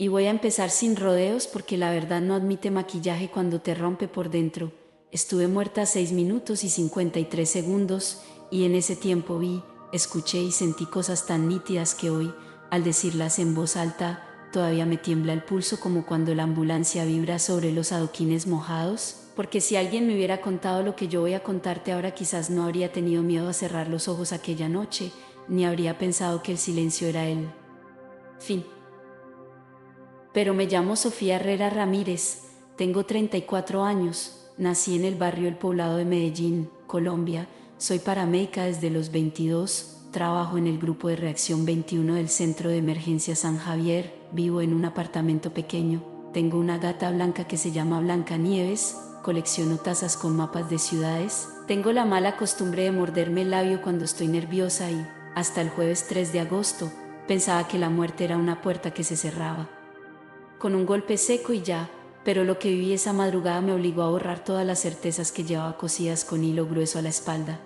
Y voy a empezar sin rodeos porque la verdad no admite maquillaje cuando te rompe por dentro. Estuve muerta 6 minutos y 53 segundos y en ese tiempo vi, escuché y sentí cosas tan nítidas que hoy, al decirlas en voz alta, todavía me tiembla el pulso como cuando la ambulancia vibra sobre los adoquines mojados. Porque si alguien me hubiera contado lo que yo voy a contarte ahora, quizás no habría tenido miedo a cerrar los ojos aquella noche, ni habría pensado que el silencio era el fin. Pero me llamo Sofía Herrera Ramírez, tengo 34 años, nací en el barrio El Poblado de Medellín, Colombia, soy paramédica desde los 22, trabajo en el grupo de reacción 21 del Centro de Emergencia San Javier, vivo en un apartamento pequeño, tengo una gata blanca que se llama Blancanieves, colecciono tazas con mapas de ciudades, tengo la mala costumbre de morderme el labio cuando estoy nerviosa y, hasta el jueves 3 de agosto, pensaba que la muerte era una puerta que se cerraba con un golpe seco y ya, pero lo que viví esa madrugada me obligó a borrar todas las certezas que llevaba cosidas con hilo grueso a la espalda.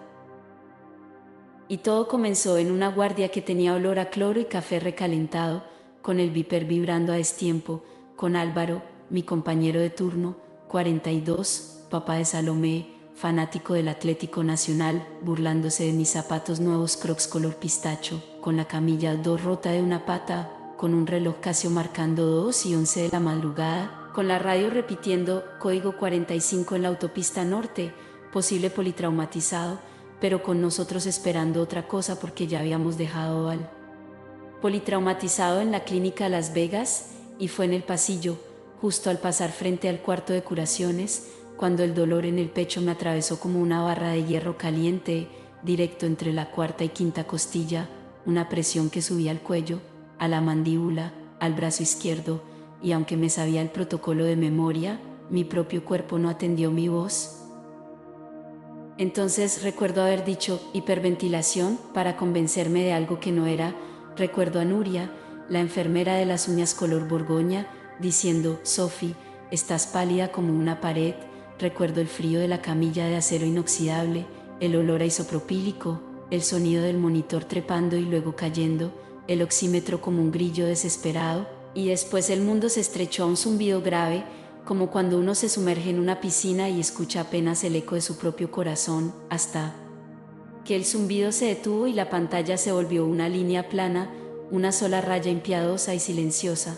Y todo comenzó en una guardia que tenía olor a cloro y café recalentado, con el viper vibrando a destiempo, con Álvaro, mi compañero de turno, 42, papá de Salomé, fanático del Atlético Nacional, burlándose de mis zapatos nuevos Crocs color pistacho, con la camilla 2 rota de una pata, con un reloj Casio marcando 2 y 11 de la madrugada, con la radio repitiendo código 45 en la autopista norte, posible politraumatizado, pero con nosotros esperando otra cosa porque ya habíamos dejado al politraumatizado en la clínica Las Vegas y fue en el pasillo, justo al pasar frente al cuarto de curaciones, cuando el dolor en el pecho me atravesó como una barra de hierro caliente, directo entre la cuarta y quinta costilla, una presión que subía al cuello, a la mandíbula, al brazo izquierdo, y aunque me sabía el protocolo de memoria, mi propio cuerpo no atendió mi voz. Entonces recuerdo haber dicho hiperventilación para convencerme de algo que no era. Recuerdo a Nuria, la enfermera de las uñas color borgoña, diciendo: Sofi, estás pálida como una pared. Recuerdo el frío de la camilla de acero inoxidable, el olor a isopropílico, el sonido del monitor trepando y luego cayendo, el oxímetro como un grillo desesperado, y después el mundo se estrechó a un zumbido grave, como cuando uno se sumerge en una piscina y escucha apenas el eco de su propio corazón, hasta que el zumbido se detuvo y la pantalla se volvió una línea plana, una sola raya impiedosa y silenciosa.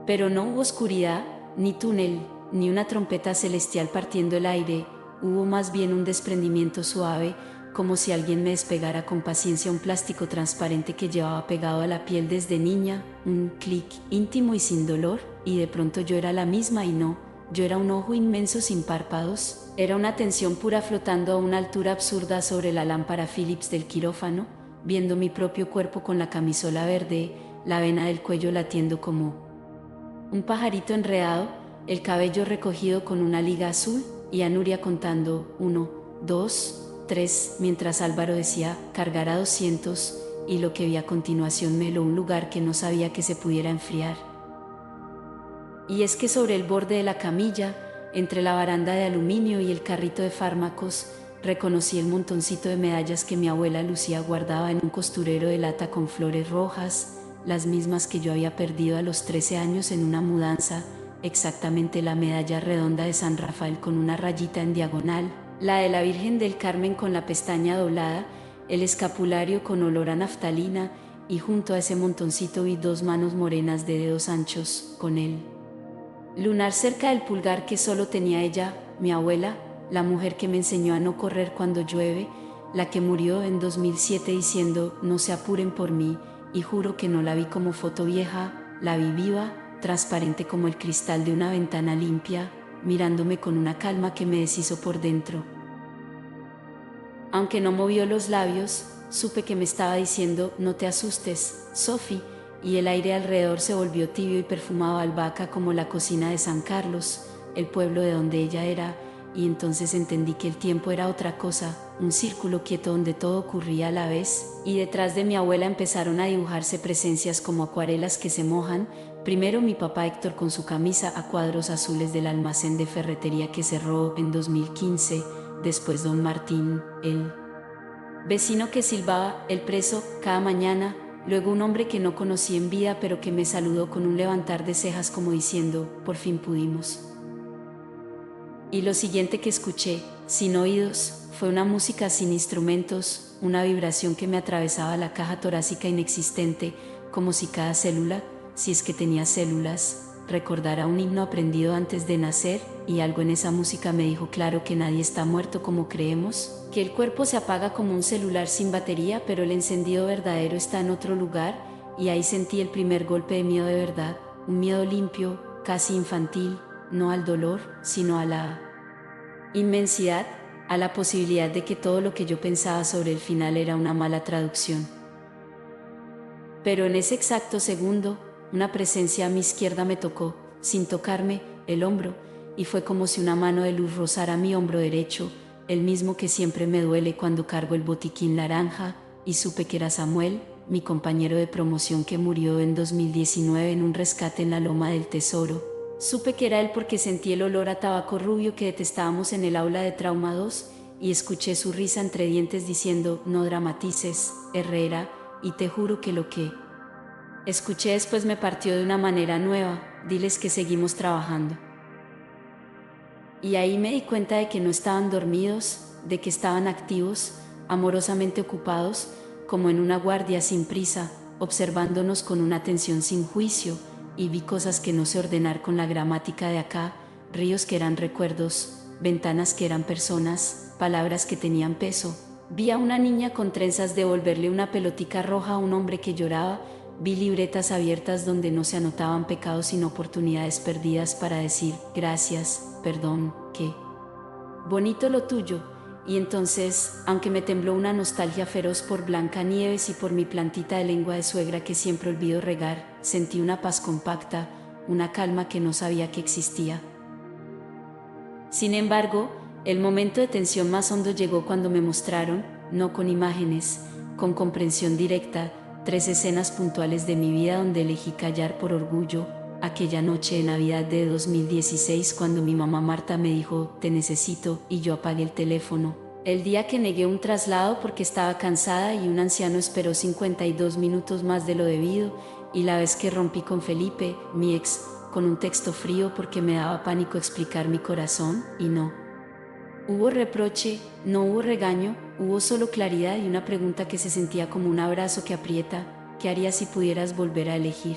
Pero no hubo oscuridad, ni túnel, ni una trompeta celestial partiendo el aire, hubo más bien un desprendimiento suave, como si alguien me despegara con paciencia un plástico transparente que llevaba pegado a la piel desde niña, un clic íntimo y sin dolor, y de pronto yo era la misma y no, yo era un ojo inmenso sin párpados, era una tensión pura flotando a una altura absurda sobre la lámpara Philips del quirófano, viendo mi propio cuerpo con la camisola verde, la vena del cuello latiendo como un pajarito enredado, el cabello recogido con una liga azul, y a Nuria contando 1, 2, 3, mientras Álvaro decía cargar a 200, y lo que vi a continuación me heló un lugar que no sabía que se pudiera enfriar. Y es que sobre el borde de la camilla, entre la baranda de aluminio y el carrito de fármacos, reconocí el montoncito de medallas que mi abuela Lucía guardaba en un costurero de lata con flores rojas, las mismas que yo había perdido a los 13 años en una mudanza, exactamente la medalla redonda de San Rafael con una rayita en diagonal, la de la Virgen del Carmen con la pestaña doblada, el escapulario con olor a naftalina, y junto a ese montoncito vi 2 manos morenas de dedos anchos, con él lunar cerca del pulgar que solo tenía ella, mi abuela, la mujer que me enseñó a no correr cuando llueve, la que murió en 2007 diciendo no se apuren por mí, y juro que no la vi como foto vieja, la vi viva, transparente como el cristal de una ventana limpia, mirándome con una calma que me deshizo por dentro. Aunque no movió los labios, supe que me estaba diciendo no te asustes, Sofi, y el aire alrededor se volvió tibio y perfumado a albahaca como la cocina de San Carlos, el pueblo de donde ella era, y entonces entendí que el tiempo era otra cosa, un círculo quieto donde todo ocurría a la vez, y detrás de mi abuela empezaron a dibujarse presencias como acuarelas que se mojan, primero mi papá Héctor con su camisa a cuadros azules del almacén de ferretería que cerró en 2015, después don Martín, el vecino que silbaba el preso cada mañana, luego un hombre que no conocí en vida pero que me saludó con un levantar de cejas como diciendo, por fin pudimos. Y lo siguiente que escuché, sin oídos, fue una música sin instrumentos, una vibración que me atravesaba la caja torácica inexistente, como si cada célula, si es que tenía células, recordara un himno aprendido antes de nacer, y algo en esa música me dijo claro que nadie está muerto como creemos, que el cuerpo se apaga como un celular sin batería, pero el encendido verdadero está en otro lugar, y ahí sentí el primer golpe de miedo de verdad, un miedo limpio, casi infantil, no al dolor, sino a la inmensidad, a la posibilidad de que todo lo que yo pensaba sobre el final era una mala traducción. Pero en ese exacto segundo, una presencia a mi izquierda me tocó, sin tocarme, el hombro, y fue como si una mano de luz rozara mi hombro derecho, el mismo que siempre me duele cuando cargo el botiquín naranja, y supe que era Samuel, mi compañero de promoción que murió en 2019 en un rescate en la Loma del Tesoro. Supe que era él porque sentí el olor a tabaco rubio que detestábamos en el aula de Trauma 2, y escuché su risa entre dientes diciendo, no dramatices, Herrera, y te juro que lo que escuché después me partió de una manera nueva, diles que seguimos trabajando. Y ahí me di cuenta de que no estaban dormidos, de que estaban activos, amorosamente ocupados, como en una guardia sin prisa, observándonos con una atención sin juicio, y vi cosas que no sé ordenar con la gramática de acá, ríos que eran recuerdos, ventanas que eran personas, palabras que tenían peso. Vi a una niña con trenzas devolverle una pelotica roja a un hombre que lloraba, vi libretas abiertas donde no se anotaban pecados sino oportunidades perdidas para decir, gracias, perdón, qué bonito lo tuyo. Y entonces, aunque me tembló una nostalgia feroz por Blancanieves y por mi plantita de lengua de suegra que siempre olvido regar, sentí una paz compacta, una calma que no sabía que existía. Sin embargo, el momento de tensión más hondo llegó cuando me mostraron, no con imágenes, con comprensión directa, 3 escenas puntuales de mi vida donde elegí callar por orgullo, aquella noche de Navidad de 2016 cuando mi mamá Marta me dijo, te necesito, y yo apagué el teléfono. El día que negué un traslado porque estaba cansada y un anciano esperó 52 minutos más de lo debido, y la vez que rompí con Felipe, mi ex, con un texto frío porque me daba pánico explicar mi corazón, y no hubo reproche, no hubo regaño, hubo solo claridad y una pregunta que se sentía como un abrazo que aprieta, ¿qué harías si pudieras volver a elegir?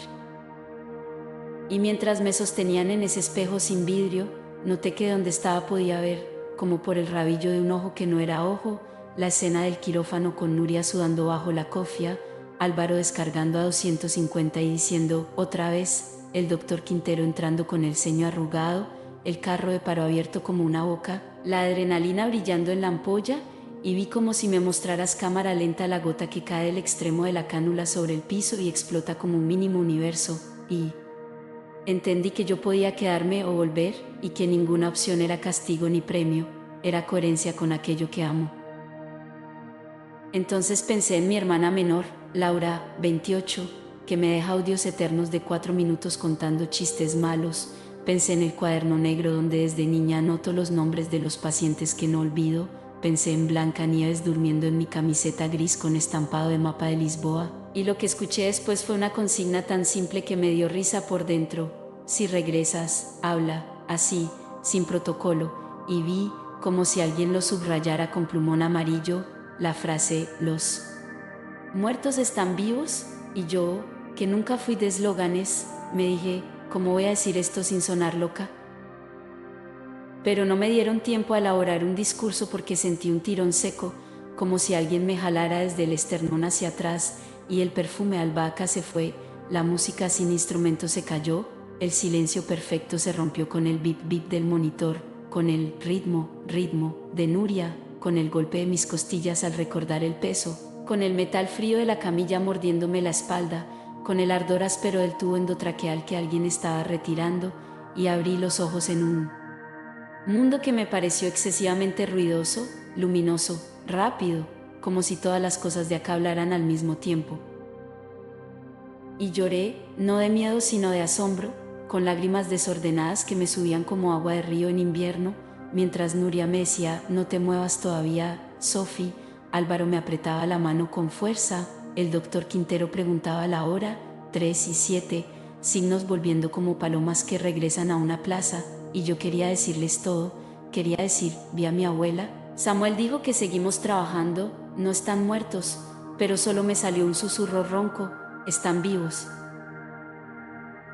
Y mientras me sostenían en ese espejo sin vidrio, noté que donde estaba podía ver, como por el rabillo de un ojo que no era ojo, la escena del quirófano con Nuria sudando bajo la cofia, Álvaro descargando a 250 y diciendo, otra vez, el doctor Quintero entrando con el ceño arrugado, el carro de paro abierto como una boca, la adrenalina brillando en la ampolla, y vi como si me mostraras cámara lenta la gota que cae del extremo de la cánula sobre el piso y explota como un mínimo universo, y entendí que yo podía quedarme o volver, y que ninguna opción era castigo ni premio, era coherencia con aquello que amo. Entonces pensé en mi hermana menor, Laura, 28, que me deja audios eternos de 4 minutos contando chistes malos. Pensé en el cuaderno negro donde desde niña anoto los nombres de los pacientes que no olvido. Pensé en Blancanieves durmiendo en mi camiseta gris con estampado de mapa de Lisboa. Y lo que escuché después fue una consigna tan simple que me dio risa por dentro. Si regresas, habla, así, sin protocolo. Y vi, como si alguien lo subrayara con plumón amarillo, la frase, los muertos están vivos, y yo, que nunca fui de eslóganes, me dije, ¿cómo voy a decir esto sin sonar loca? Pero no me dieron tiempo a elaborar un discurso porque sentí un tirón seco, como si alguien me jalara desde el esternón hacia atrás, y el perfume a albahaca se fue, la música sin instrumento se cayó, el silencio perfecto se rompió con el bip bip del monitor, con el ritmo de Nuria, con el golpe de mis costillas al recordar el peso, con el metal frío de la camilla mordiéndome la espalda, con el ardor áspero del tubo endotraqueal que alguien estaba retirando, y abrí los ojos en un mundo que me pareció excesivamente ruidoso, luminoso, rápido, como si todas las cosas de acá hablaran al mismo tiempo. Y lloré, no de miedo sino de asombro, con lágrimas desordenadas que me subían como agua de río en invierno, mientras Nuria me decía, no te muevas todavía, Sophie. Álvaro me apretaba la mano con fuerza, el doctor Quintero preguntaba la hora, 3 y 7, signos volviendo como palomas que regresan a una plaza, y yo quería decirles todo, quería decir, vi a mi abuela. Samuel dijo que seguimos trabajando, no están muertos, pero solo me salió un susurro ronco, están vivos.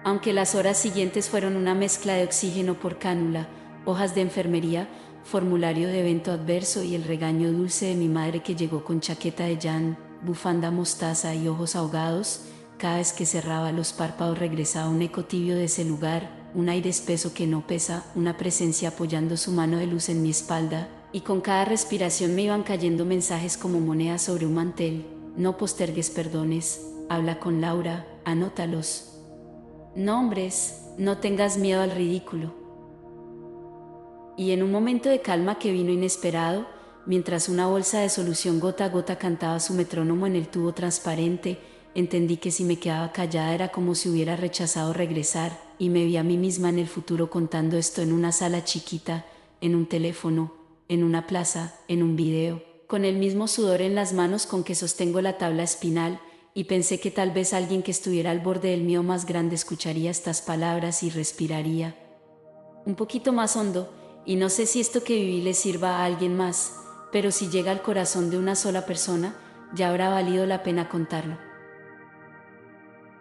Aunque las horas siguientes fueron una mezcla de oxígeno por cánula, hojas de enfermería, formulario de evento adverso y el regaño dulce de mi madre que llegó con chaqueta de llan, bufanda mostaza y ojos ahogados, cada vez que cerraba los párpados regresaba un eco tibio de ese lugar, un aire espeso que no pesa, una presencia apoyando su mano de luz en mi espalda, y con cada respiración me iban cayendo mensajes como monedas sobre un mantel. No postergues perdones, habla con Laura, anótalos. Nombres, no tengas miedo al ridículo. Y en un momento de calma que vino inesperado, mientras una bolsa de solución gota a gota cantaba su metrónomo en el tubo transparente, entendí que si me quedaba callada era como si hubiera rechazado regresar, y me vi a mí misma en el futuro contando esto en una sala chiquita, en un teléfono, en una plaza, en un video, con el mismo sudor en las manos con que sostengo la tabla espinal, y pensé que tal vez alguien que estuviera al borde del mío más grande escucharía estas palabras y respiraría un poquito más hondo, y no sé si esto que viví le sirva a alguien más, pero si llega al corazón de una sola persona, ya habrá valido la pena contarlo.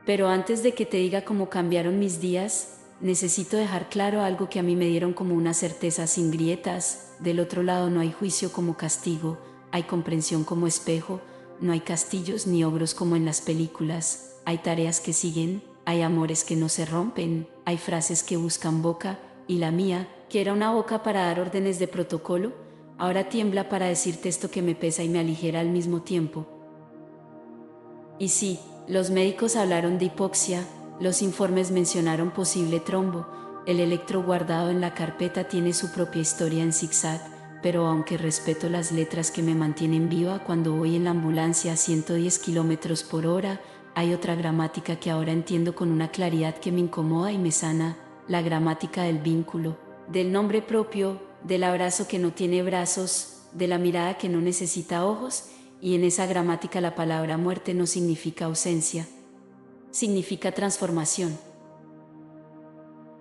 Pero antes de que te diga cómo cambiaron mis días, necesito dejar claro algo que a mí me dieron como una certeza sin grietas. Del otro lado no hay juicio como castigo, hay comprensión como espejo, no hay castillos ni ogros como en las películas, hay tareas que siguen, hay amores que no se rompen, hay frases que buscan boca, y la mía, que era una boca para dar órdenes de protocolo, ahora tiembla para decirte esto que me pesa y me aligera al mismo tiempo. Y sí, los médicos hablaron de hipoxia, los informes mencionaron posible trombo, el electro guardado en la carpeta tiene su propia historia en zigzag, pero aunque respeto las letras que me mantienen viva cuando voy en la ambulancia a 110 kilómetros por hora, hay otra gramática que ahora entiendo con una claridad que me incomoda y me sana, la gramática del vínculo, del nombre propio, del abrazo que no tiene brazos, de la mirada que no necesita ojos, y en esa gramática la palabra muerte no significa ausencia, significa transformación.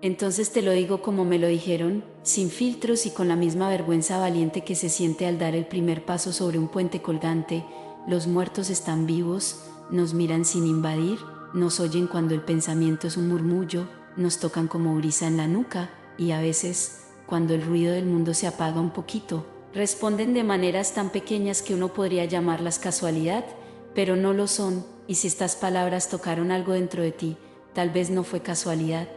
Entonces te lo digo como me lo dijeron, sin filtros y con la misma vergüenza valiente que se siente al dar el primer paso sobre un puente colgante, los muertos están vivos, nos miran sin invadir, nos oyen cuando el pensamiento es un murmullo, nos tocan como brisa en la nuca, y a veces, cuando el ruido del mundo se apaga un poquito, responden de maneras tan pequeñas que uno podría llamarlas casualidad, pero no lo son, y si estas palabras tocaron algo dentro de ti, tal vez no fue casualidad.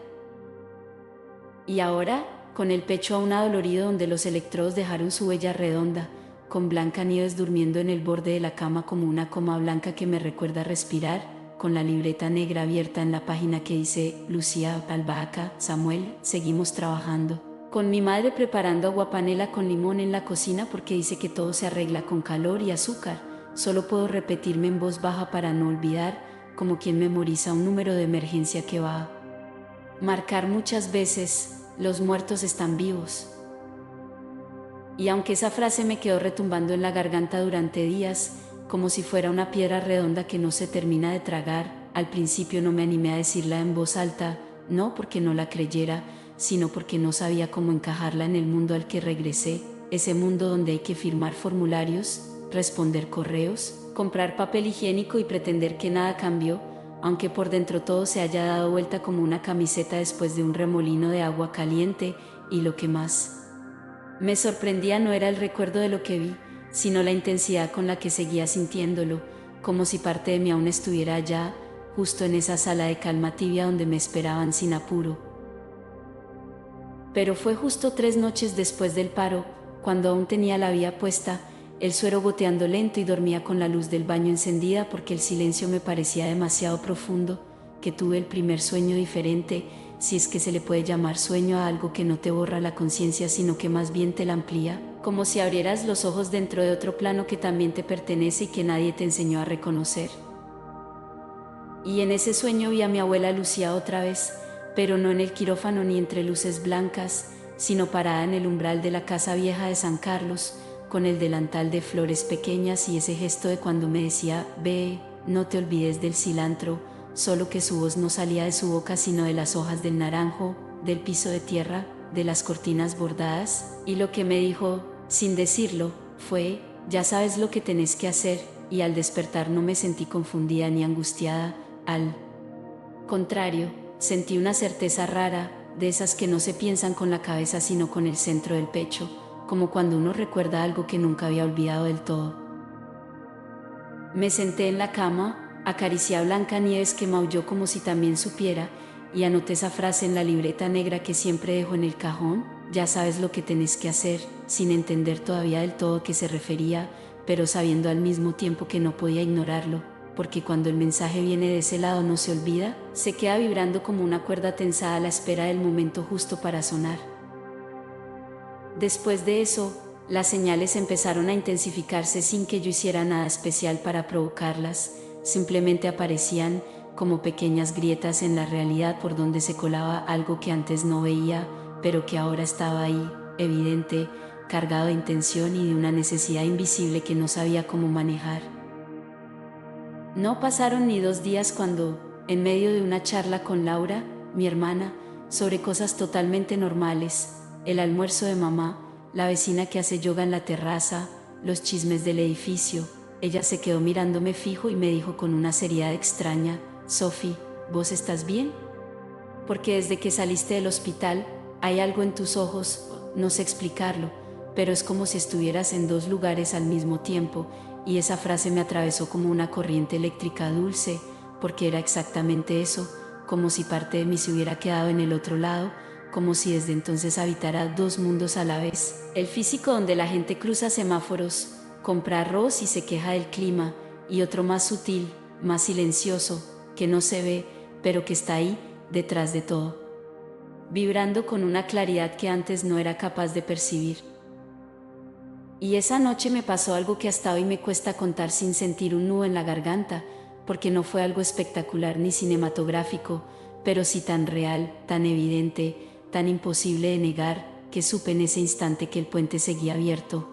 Y ahora, con el pecho aún adolorido donde los electrodos dejaron su huella redonda, con Blanca Nieves durmiendo en el borde de la cama como una coma blanca que me recuerda respirar, con la libreta negra abierta en la página que dice Lucía Albahaca, Samuel, seguimos trabajando. Con mi madre preparando aguapanela con limón en la cocina porque dice que todo se arregla con calor y azúcar. Solo puedo repetirme en voz baja para no olvidar, como quien memoriza un número de emergencia que va a marcar muchas veces, los muertos están vivos. Y aunque esa frase me quedó retumbando en la garganta durante días, como si fuera una piedra redonda que no se termina de tragar, al principio no me animé a decirla en voz alta, no porque no la creyera, sino porque no sabía cómo encajarla en el mundo al que regresé, ese mundo donde hay que firmar formularios, responder correos, comprar papel higiénico y pretender que nada cambió, aunque por dentro todo se haya dado vuelta como una camiseta después de un remolino de agua caliente, y lo que más me sorprendía no era el recuerdo de lo que vi, sino la intensidad con la que seguía sintiéndolo, como si parte de mí aún estuviera allá, justo en esa sala de calma tibia donde me esperaban sin apuro. Pero fue justo 3 noches después del paro, cuando aún tenía la vía puesta, el suero goteando lento y dormía con la luz del baño encendida porque el silencio me parecía demasiado profundo, que tuve el primer sueño diferente, si es que se le puede llamar sueño a algo que no te borra la conciencia sino que más bien te la amplía, como si abrieras los ojos dentro de otro plano que también te pertenece y que nadie te enseñó a reconocer. Y en ese sueño vi a mi abuela Lucía otra vez, pero no en el quirófano ni entre luces blancas, sino parada en el umbral de la casa vieja de San Carlos, con el delantal de flores pequeñas y ese gesto de cuando me decía, ve, no te olvides del cilantro, solo que su voz no salía de su boca sino de las hojas del naranjo, del piso de tierra, de las cortinas bordadas, y lo que me dijo, sin decirlo, fue, ya sabes lo que tenés que hacer, y al despertar no me sentí confundida ni angustiada, al contrario, sentí una certeza rara, de esas que no se piensan con la cabeza sino con el centro del pecho, como cuando uno recuerda algo que nunca había olvidado del todo. Me senté en la cama, acaricié a Blancanieves que maulló como si también supiera, y anoté esa frase en la libreta negra que siempre dejo en el cajón, ya sabes lo que tenés que hacer, sin entender todavía del todo a qué se refería, pero sabiendo al mismo tiempo que no podía ignorarlo, porque cuando el mensaje viene de ese lado no se olvida, se queda vibrando como una cuerda tensada a la espera del momento justo para sonar. Después de eso, las señales empezaron a intensificarse sin que yo hiciera nada especial para provocarlas, simplemente aparecían como pequeñas grietas en la realidad por donde se colaba algo que antes no veía, pero que ahora estaba ahí, evidente, cargado de intención y de una necesidad invisible que no sabía cómo manejar. No pasaron ni 2 días cuando, en medio de una charla con Laura, mi hermana, sobre cosas totalmente normales, el almuerzo de mamá, la vecina que hace yoga en la terraza, los chismes del edificio, ella se quedó mirándome fijo y me dijo con una seriedad extraña, Sophie, ¿vos estás bien? Porque desde que saliste del hospital, hay algo en tus ojos, no sé explicarlo, pero es como si estuvieras en 2 lugares al mismo tiempo, y esa frase me atravesó como una corriente eléctrica dulce, porque era exactamente eso, como si parte de mí se hubiera quedado en el otro lado, como si desde entonces habitara 2 mundos a la vez. El físico donde la gente cruza semáforos, compra arroz y se queja del clima, y otro más sutil, más silencioso, que no se ve, pero que está ahí, detrás de todo, vibrando con una claridad que antes no era capaz de percibir. Y esa noche me pasó algo que hasta hoy me cuesta contar sin sentir un nudo en la garganta, porque no fue algo espectacular ni cinematográfico, pero sí tan real, tan evidente, tan imposible de negar, que supe en ese instante que el puente seguía abierto.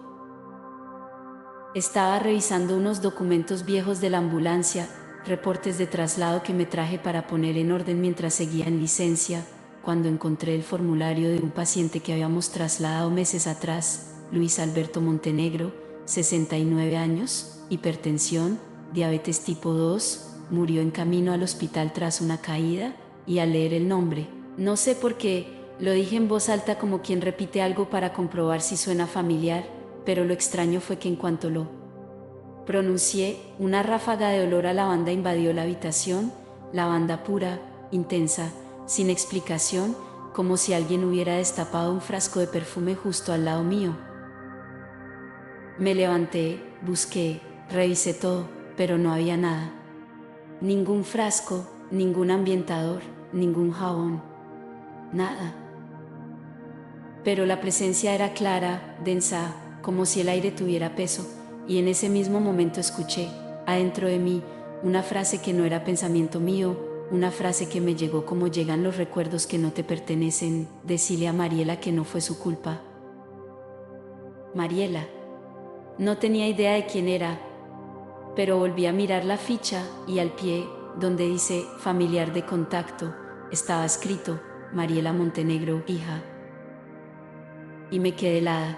Estaba revisando unos documentos viejos de la ambulancia, reportes de traslado que me traje para poner en orden mientras seguía en licencia, cuando encontré el formulario de un paciente que habíamos trasladado meses atrás, Luis Alberto Montenegro, 69 años, hipertensión, diabetes tipo 2, murió en camino al hospital tras una caída, y al leer el nombre, no sé por qué, lo dije en voz alta como quien repite algo para comprobar si suena familiar, pero lo extraño fue que en cuanto lo pronuncié, una ráfaga de olor a lavanda invadió la habitación, lavanda pura, intensa, sin explicación, como si alguien hubiera destapado un frasco de perfume justo al lado mío. Me levanté, busqué, revisé todo, pero no había nada. Ningún frasco, ningún ambientador, ningún jabón. Nada. Pero la presencia era clara, densa, como si el aire tuviera peso, y en ese mismo momento escuché, adentro de mí, una frase que no era pensamiento mío, una frase que me llegó como llegan los recuerdos que no te pertenecen, decirle a Mariela que no fue su culpa. Mariela. No tenía idea de quién era, pero volví a mirar la ficha y al pie, donde dice familiar de contacto, estaba escrito, Mariela Montenegro, hija. Y me quedé helada.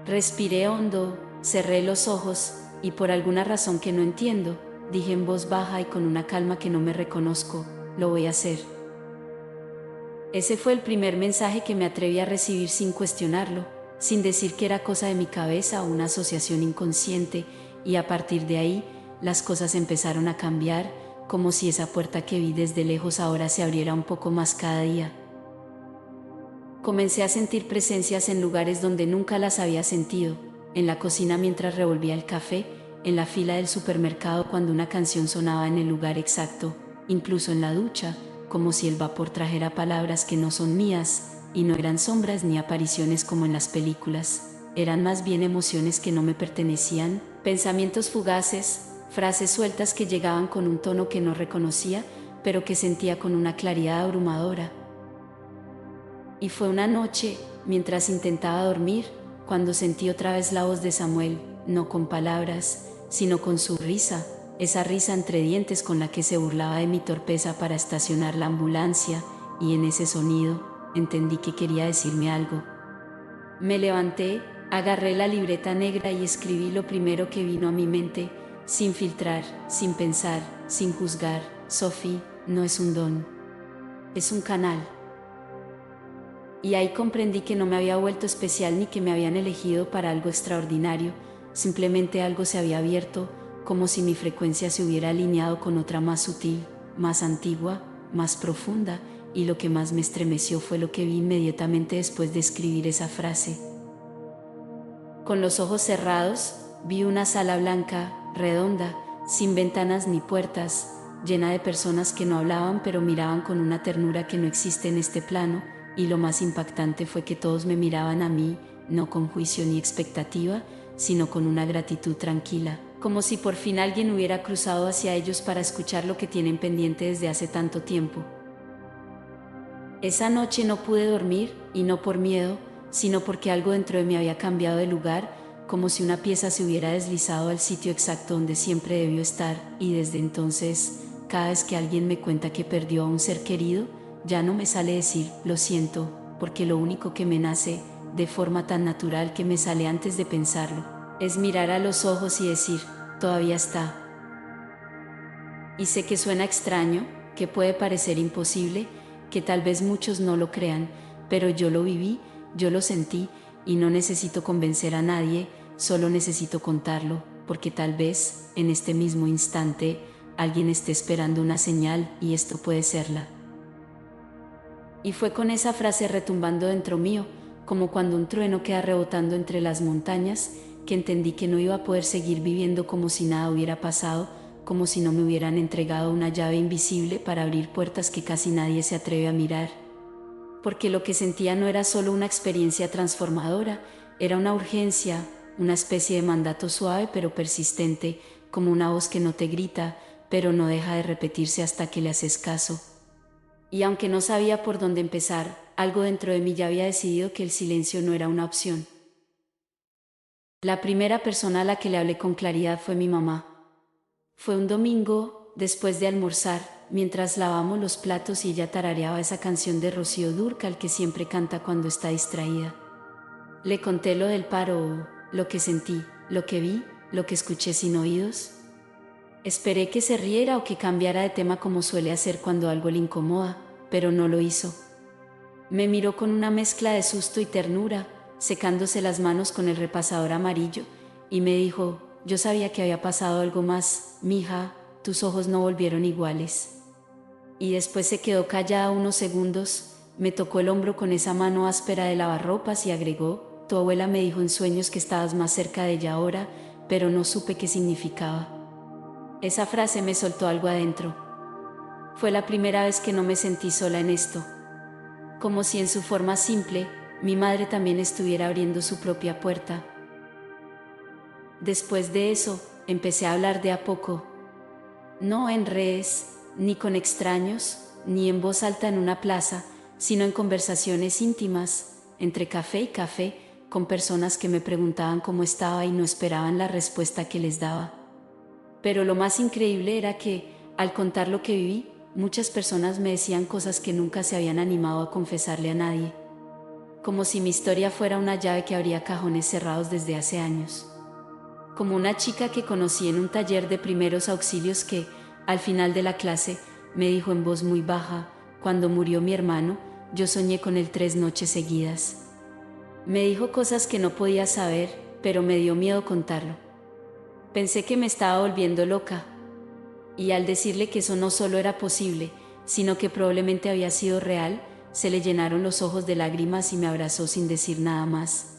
Respiré hondo, cerré los ojos, y por alguna razón que no entiendo, dije en voz baja y con una calma que no me reconozco, lo voy a hacer. Ese fue el primer mensaje que me atreví a recibir sin cuestionarlo, sin decir que era cosa de mi cabeza o una asociación inconsciente, y a partir de ahí, las cosas empezaron a cambiar, como si esa puerta que vi desde lejos ahora se abriera un poco más cada día. Comencé a sentir presencias en lugares donde nunca las había sentido, en la cocina mientras revolvía el café, en la fila del supermercado cuando una canción sonaba en el lugar exacto, incluso en la ducha, como si el vapor trajera palabras que no son mías, y no eran sombras ni apariciones como en las películas, eran más bien emociones que no me pertenecían, pensamientos fugaces, frases sueltas que llegaban con un tono que no reconocía, pero que sentía con una claridad abrumadora. Y fue una noche, mientras intentaba dormir, cuando sentí otra vez la voz de Samuel, no con palabras, sino con su risa, esa risa entre dientes con la que se burlaba de mi torpeza para estacionar la ambulancia, y en ese sonido, entendí que quería decirme algo. Me levanté, agarré la libreta negra y escribí lo primero que vino a mi mente, sin filtrar, sin pensar, sin juzgar. Sophie, no es un don, es un canal. Y ahí comprendí que no me había vuelto especial ni que me habían elegido para algo extraordinario, simplemente algo se había abierto, como si mi frecuencia se hubiera alineado con otra más sutil, más antigua, más profunda, y lo que más me estremeció fue lo que vi inmediatamente después de escribir esa frase. Con los ojos cerrados, vi una sala blanca, redonda, sin ventanas ni puertas, llena de personas que no hablaban pero miraban con una ternura que no existe en este plano, y lo más impactante fue que todos me miraban a mí, no con juicio ni expectativa, sino con una gratitud tranquila, como si por fin alguien hubiera cruzado hacia ellos para escuchar lo que tienen pendiente desde hace tanto tiempo. Esa noche no pude dormir, y no por miedo, sino porque algo dentro de mí había cambiado de lugar, como si una pieza se hubiera deslizado al sitio exacto donde siempre debió estar, y desde entonces, cada vez que alguien me cuenta que perdió a un ser querido, ya no me sale decir, lo siento, porque lo único que me nace, de forma tan natural que me sale antes de pensarlo, es mirar a los ojos y decir, todavía está. Y sé que suena extraño, que puede parecer imposible, que tal vez muchos no lo crean, pero yo lo viví, yo lo sentí, y no necesito convencer a nadie, solo necesito contarlo, porque tal vez, en este mismo instante, alguien esté esperando una señal y esto puede serla. Y fue con esa frase retumbando dentro mío, como cuando un trueno queda rebotando entre las montañas, que entendí que no iba a poder seguir viviendo como si nada hubiera pasado, como si no me hubieran entregado una llave invisible para abrir puertas que casi nadie se atreve a mirar. Porque lo que sentía no era solo una experiencia transformadora, era una urgencia, una especie de mandato suave pero persistente, como una voz que no te grita, pero no deja de repetirse hasta que le haces caso. Y aunque no sabía por dónde empezar, algo dentro de mí ya había decidido que el silencio no era una opción. La primera persona a la que le hablé con claridad fue mi mamá. Fue un domingo, después de almorzar, mientras lavamos los platos y ella tarareaba esa canción de Rocío Dúrcal que siempre canta cuando está distraída. Le conté lo del paro, lo que sentí, lo que vi, lo que escuché sin oídos. Esperé que se riera o que cambiara de tema como suele hacer cuando algo le incomoda, pero no lo hizo. Me miró con una mezcla de susto y ternura, secándose las manos con el repasador amarillo, y me dijo, yo sabía que había pasado algo más, mija, tus ojos no volvieron iguales. Y después se quedó callada unos segundos, me tocó el hombro con esa mano áspera de lavarropas y agregó, tu abuela me dijo en sueños que estabas más cerca de ella ahora, pero no supe qué significaba. Esa frase me soltó algo adentro. Fue la primera vez que no me sentí sola en esto. Como si en su forma simple, mi madre también estuviera abriendo su propia puerta. Después de eso, empecé a hablar de a poco. No en redes, ni con extraños, ni en voz alta en una plaza, sino en conversaciones íntimas, entre café y café, con personas que me preguntaban cómo estaba y no esperaban la respuesta que les daba. Pero lo más increíble era que, al contar lo que viví, muchas personas me decían cosas que nunca se habían animado a confesarle a nadie. Como si mi historia fuera una llave que abría cajones cerrados desde hace años. Como una chica que conocí en un taller de primeros auxilios que, al final de la clase, me dijo en voz muy baja, cuando murió mi hermano, yo soñé con él 3 noches seguidas. Me dijo cosas que no podía saber, pero me dio miedo contarlo. Pensé que me estaba volviendo loca. Y al decirle que eso no solo era posible, sino que probablemente había sido real, se le llenaron los ojos de lágrimas y me abrazó sin decir nada más.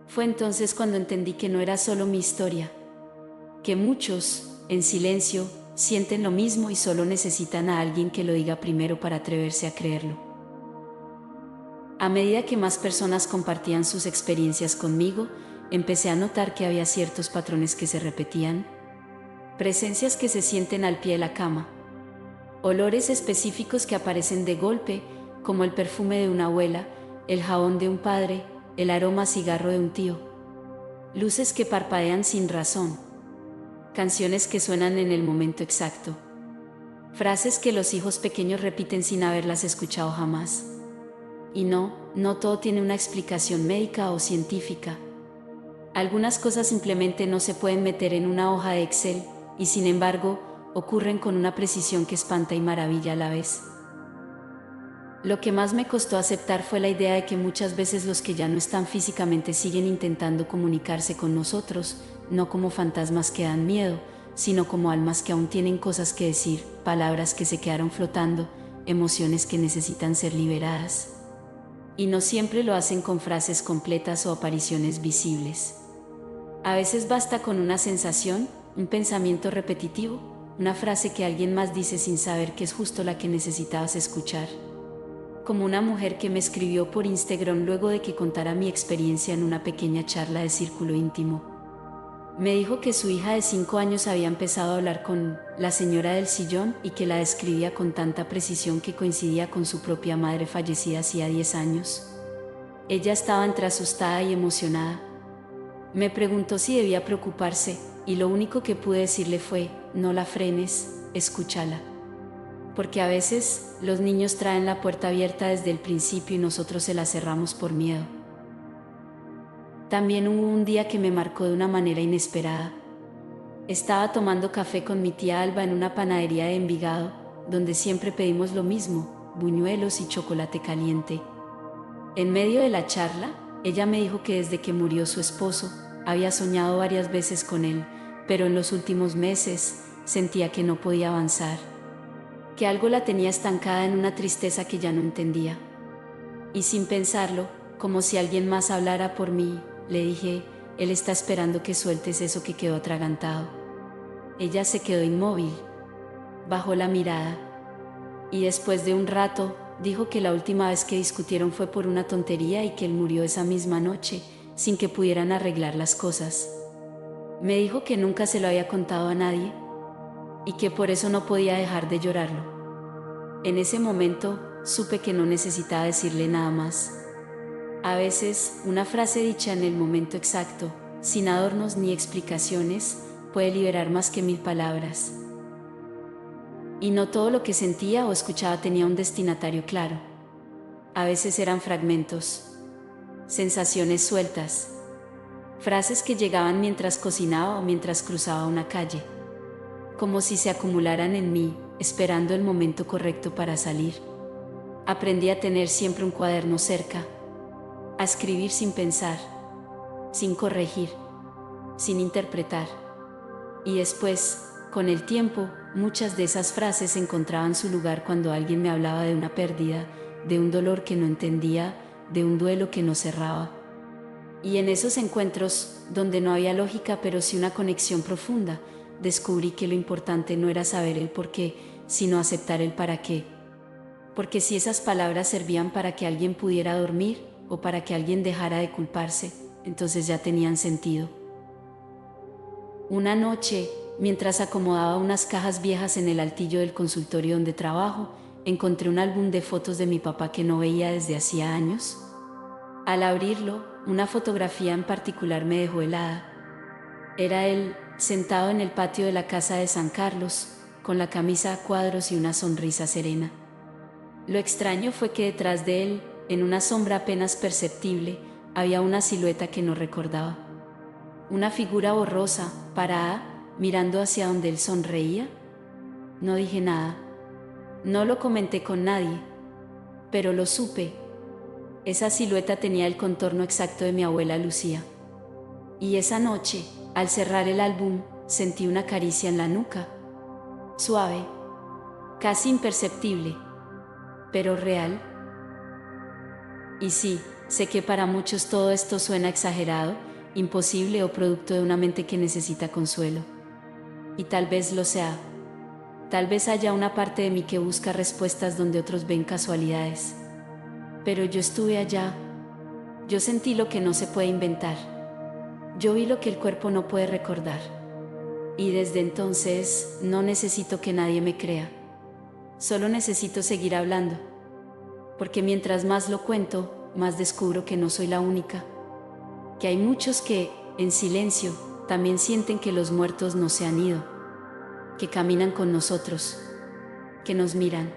Fue entonces cuando entendí que no era solo mi historia, que muchos, en silencio, sienten lo mismo y solo necesitan a alguien que lo diga primero para atreverse a creerlo. A medida que más personas compartían sus experiencias conmigo, empecé a notar que había ciertos patrones que se repetían, presencias que se sienten al pie de la cama, olores específicos que aparecen de golpe, como el perfume de una abuela, el jabón de un padre, el aroma a cigarro de un tío, luces que parpadean sin razón. Canciones que suenan en el momento exacto. Frases que los hijos pequeños repiten sin haberlas escuchado jamás. Y no todo tiene una explicación médica o científica. Algunas cosas simplemente no se pueden meter en una hoja de Excel, y sin embargo, ocurren con una precisión que espanta y maravilla a la vez. Lo que más me costó aceptar fue la idea de que muchas veces los que ya no están físicamente siguen intentando comunicarse con nosotros, no como fantasmas que dan miedo, sino como almas que aún tienen cosas que decir, palabras que se quedaron flotando, emociones que necesitan ser liberadas. Y no siempre lo hacen con frases completas o apariciones visibles. A veces basta con una sensación, un pensamiento repetitivo, una frase que alguien más dice sin saber que es justo la que necesitabas escuchar. Como una mujer que me escribió por Instagram luego de que contara mi experiencia en una pequeña charla de círculo íntimo. Me dijo que su hija de 5 años había empezado a hablar con la señora del sillón y que la describía con tanta precisión que coincidía con su propia madre fallecida hacía 10 años. Ella estaba entre asustada y emocionada. Me preguntó si debía preocuparse, y lo único que pude decirle fue: no la frenes, escúchala. Porque a veces, los niños traen la puerta abierta desde el principio y nosotros se la cerramos por miedo. También hubo un día que me marcó de una manera inesperada. Estaba tomando café con mi tía Alba en una panadería de Envigado, donde siempre pedimos lo mismo, buñuelos y chocolate caliente. En medio de la charla, ella me dijo que desde que murió su esposo, había soñado varias veces con él, pero en los últimos meses sentía que no podía avanzar, que algo la tenía estancada en una tristeza que ya no entendía. Y sin pensarlo, como si alguien más hablara por mí, le dije: él está esperando que sueltes eso que quedó atragantado. Ella se quedó inmóvil, bajó la mirada, y después de un rato, dijo que la última vez que discutieron fue por una tontería y que él murió esa misma noche, sin que pudieran arreglar las cosas. Me dijo que nunca se lo había contado a nadie, y que por eso no podía dejar de llorarlo. En ese momento, supe que no necesitaba decirle nada más. A veces, una frase dicha en el momento exacto, sin adornos ni explicaciones, puede liberar más que 1000 palabras. Y no todo lo que sentía o escuchaba tenía un destinatario claro. A veces eran fragmentos, sensaciones sueltas, frases que llegaban mientras cocinaba o mientras cruzaba una calle, como si se acumularan en mí, esperando el momento correcto para salir. Aprendí a tener siempre un cuaderno cerca, a escribir sin pensar, sin corregir, sin interpretar. Y después, con el tiempo, muchas de esas frases encontraban su lugar cuando alguien me hablaba de una pérdida, de un dolor que no entendía, de un duelo que no cerraba. Y en esos encuentros, donde no había lógica pero sí una conexión profunda, descubrí que lo importante no era saber el por qué, sino aceptar el para qué. Porque si esas palabras servían para que alguien pudiera dormir o para que alguien dejara de culparse, entonces ya tenían sentido. Una noche, mientras acomodaba unas cajas viejas en el altillo del consultorio donde trabajo, encontré un álbum de fotos de mi papá que no veía desde hacía años. Al abrirlo, una fotografía en particular me dejó helada. Era él, sentado en el patio de la casa de San Carlos, con la camisa a cuadros y una sonrisa serena. Lo extraño fue que detrás de él, en una sombra apenas perceptible, había una silueta que no recordaba. Una figura borrosa, parada, mirando hacia donde él sonreía. No dije nada. No lo comenté con nadie, pero lo supe. Esa silueta tenía el contorno exacto de mi abuela Lucía. Y esa noche, al cerrar el álbum, sentí una caricia en la nuca. Suave, casi imperceptible, pero real. Y sí, sé que para muchos todo esto suena exagerado, imposible o producto de una mente que necesita consuelo. Y tal vez lo sea. Tal vez haya una parte de mí que busca respuestas donde otros ven casualidades. Pero yo estuve allá. Yo sentí lo que no se puede inventar. Yo vi lo que el cuerpo no puede recordar. Y desde entonces no necesito que nadie me crea. Solo necesito seguir hablando. Porque mientras más lo cuento, más descubro que no soy la única. Que hay muchos que, en silencio, también sienten que los muertos no se han ido, que caminan con nosotros, que nos miran,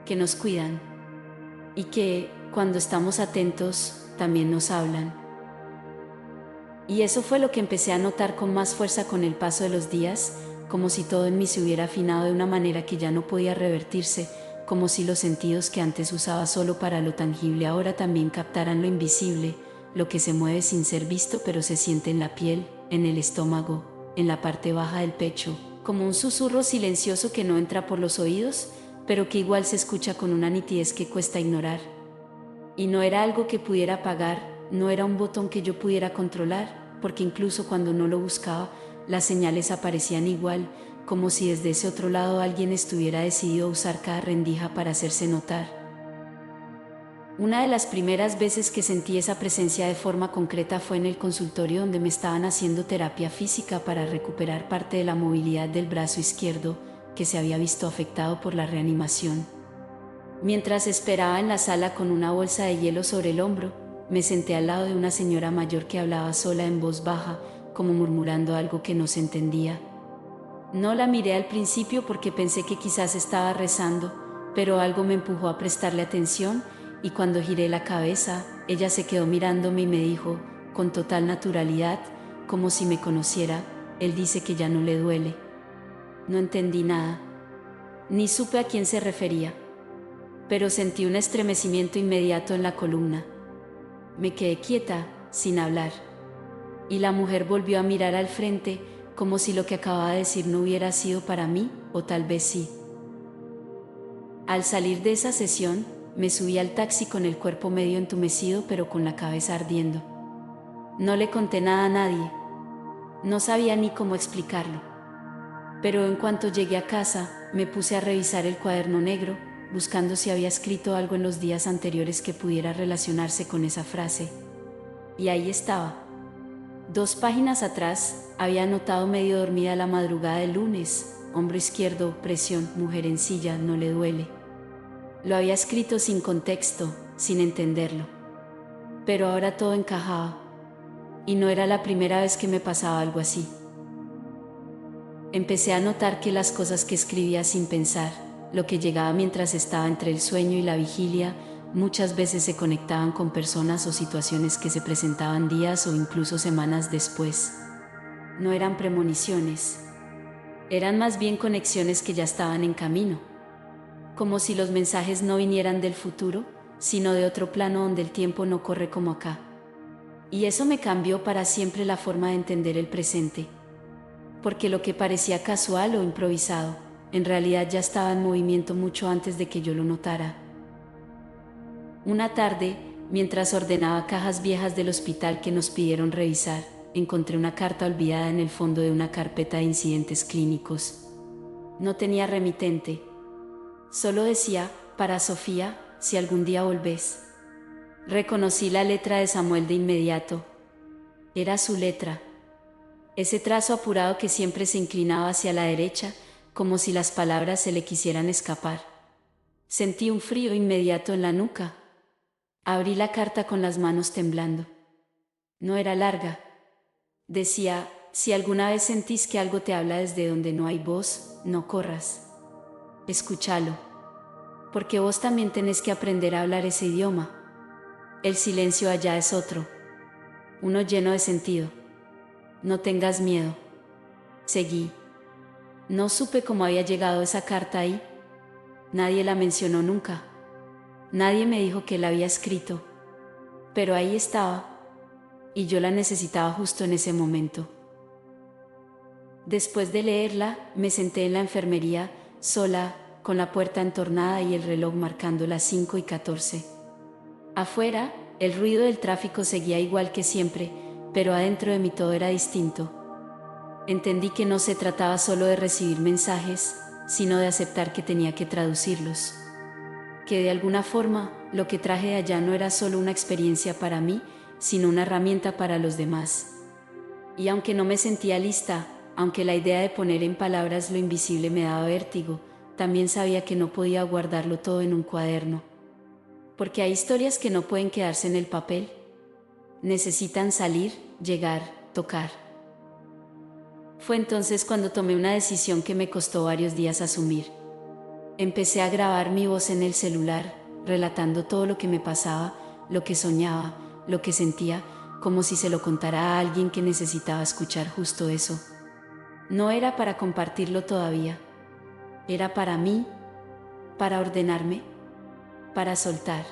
que nos cuidan y que, cuando estamos atentos, también nos hablan. Y eso fue lo que empecé a notar con más fuerza con el paso de los días, como si todo en mí se hubiera afinado de una manera que ya no podía revertirse, como si los sentidos que antes usaba solo para lo tangible ahora también captaran lo invisible, lo que se mueve sin ser visto pero se siente en la piel, en el estómago, en la parte baja del pecho, como un susurro silencioso que no entra por los oídos, pero que igual se escucha con una nitidez que cuesta ignorar. Y no era algo que pudiera apagar, no era un botón que yo pudiera controlar, porque incluso cuando no lo buscaba, las señales aparecían igual, como si desde ese otro lado alguien estuviera decidido a usar cada rendija para hacerse notar. Una de las primeras veces que sentí esa presencia de forma concreta fue en el consultorio donde me estaban haciendo terapia física para recuperar parte de la movilidad del brazo izquierdo, que se había visto afectado por la reanimación. Mientras esperaba en la sala con una bolsa de hielo sobre el hombro, me senté al lado de una señora mayor que hablaba sola en voz baja, como murmurando algo que no se entendía. No la miré al principio porque pensé que quizás estaba rezando, pero algo me empujó a prestarle atención y cuando giré la cabeza, ella se quedó mirándome y me dijo, con total naturalidad, como si me conociera, él dice que ya no le duele. No entendí nada, ni supe a quién se refería, pero sentí un estremecimiento inmediato en la columna. Me quedé quieta, sin hablar, y la mujer volvió a mirar al frente, como si lo que acababa de decir no hubiera sido para mí, o tal vez sí. Al salir de esa sesión, me subí al taxi con el cuerpo medio entumecido pero con la cabeza ardiendo. No le conté nada a nadie. No sabía ni cómo explicarlo. Pero en cuanto llegué a casa, me puse a revisar el cuaderno negro, buscando si había escrito algo en los días anteriores que pudiera relacionarse con esa frase. Y ahí estaba. 2 páginas atrás, había anotado medio dormida la madrugada del lunes, hombro izquierdo, presión, mujer en silla, no le duele. Lo había escrito sin contexto, sin entenderlo. Pero ahora todo encajaba. Y no era la primera vez que me pasaba algo así. Empecé a notar que las cosas que escribía sin pensar, lo que llegaba mientras estaba entre el sueño y la vigilia, muchas veces se conectaban con personas o situaciones que se presentaban días o incluso semanas después. No eran premoniciones. Eran más bien conexiones que ya estaban en camino. Como si los mensajes no vinieran del futuro, sino de otro plano donde el tiempo no corre como acá. Y eso me cambió para siempre la forma de entender el presente. Porque lo que parecía casual o improvisado, en realidad ya estaba en movimiento mucho antes de que yo lo notara. Una tarde, mientras ordenaba cajas viejas del hospital que nos pidieron revisar, encontré una carta olvidada en el fondo de una carpeta de incidentes clínicos. No tenía remitente. Solo decía, para Sofía, si algún día volvés. Reconocí la letra de Samuel de inmediato. Era su letra. Ese trazo apurado que siempre se inclinaba hacia la derecha, como si las palabras se le quisieran escapar. Sentí un frío inmediato en la nuca. Abrí la carta con las manos temblando. No era larga. Decía, si alguna vez sentís que algo te habla desde donde no hay voz, no corras. Escúchalo, porque vos también tenés que aprender a hablar ese idioma. El silencio allá es otro, uno lleno de sentido. No tengas miedo. Seguí. No supe cómo había llegado esa carta ahí. Nadie la mencionó nunca. Nadie me dijo que la había escrito. Pero ahí estaba, y yo la necesitaba justo en ese momento. Después de leerla, me senté en la enfermería, sola, con la puerta entornada y el reloj marcando las 5:14. Afuera, el ruido del tráfico seguía igual que siempre, pero adentro de mí todo era distinto. Entendí que no se trataba solo de recibir mensajes, sino de aceptar que tenía que traducirlos. Que de alguna forma, lo que traje de allá no era solo una experiencia para mí, sino una herramienta para los demás. Y aunque no me sentía lista, aunque la idea de poner en palabras lo invisible me daba vértigo, también sabía que no podía guardarlo todo en un cuaderno. Porque hay historias que no pueden quedarse en el papel. Necesitan salir, llegar, tocar. Fue entonces cuando tomé una decisión que me costó varios días asumir. Empecé a grabar mi voz en el celular, relatando todo lo que me pasaba, lo que soñaba, lo que sentía, como si se lo contara a alguien que necesitaba escuchar justo eso. No era para compartirlo todavía. Era para mí, para ordenarme, para soltar.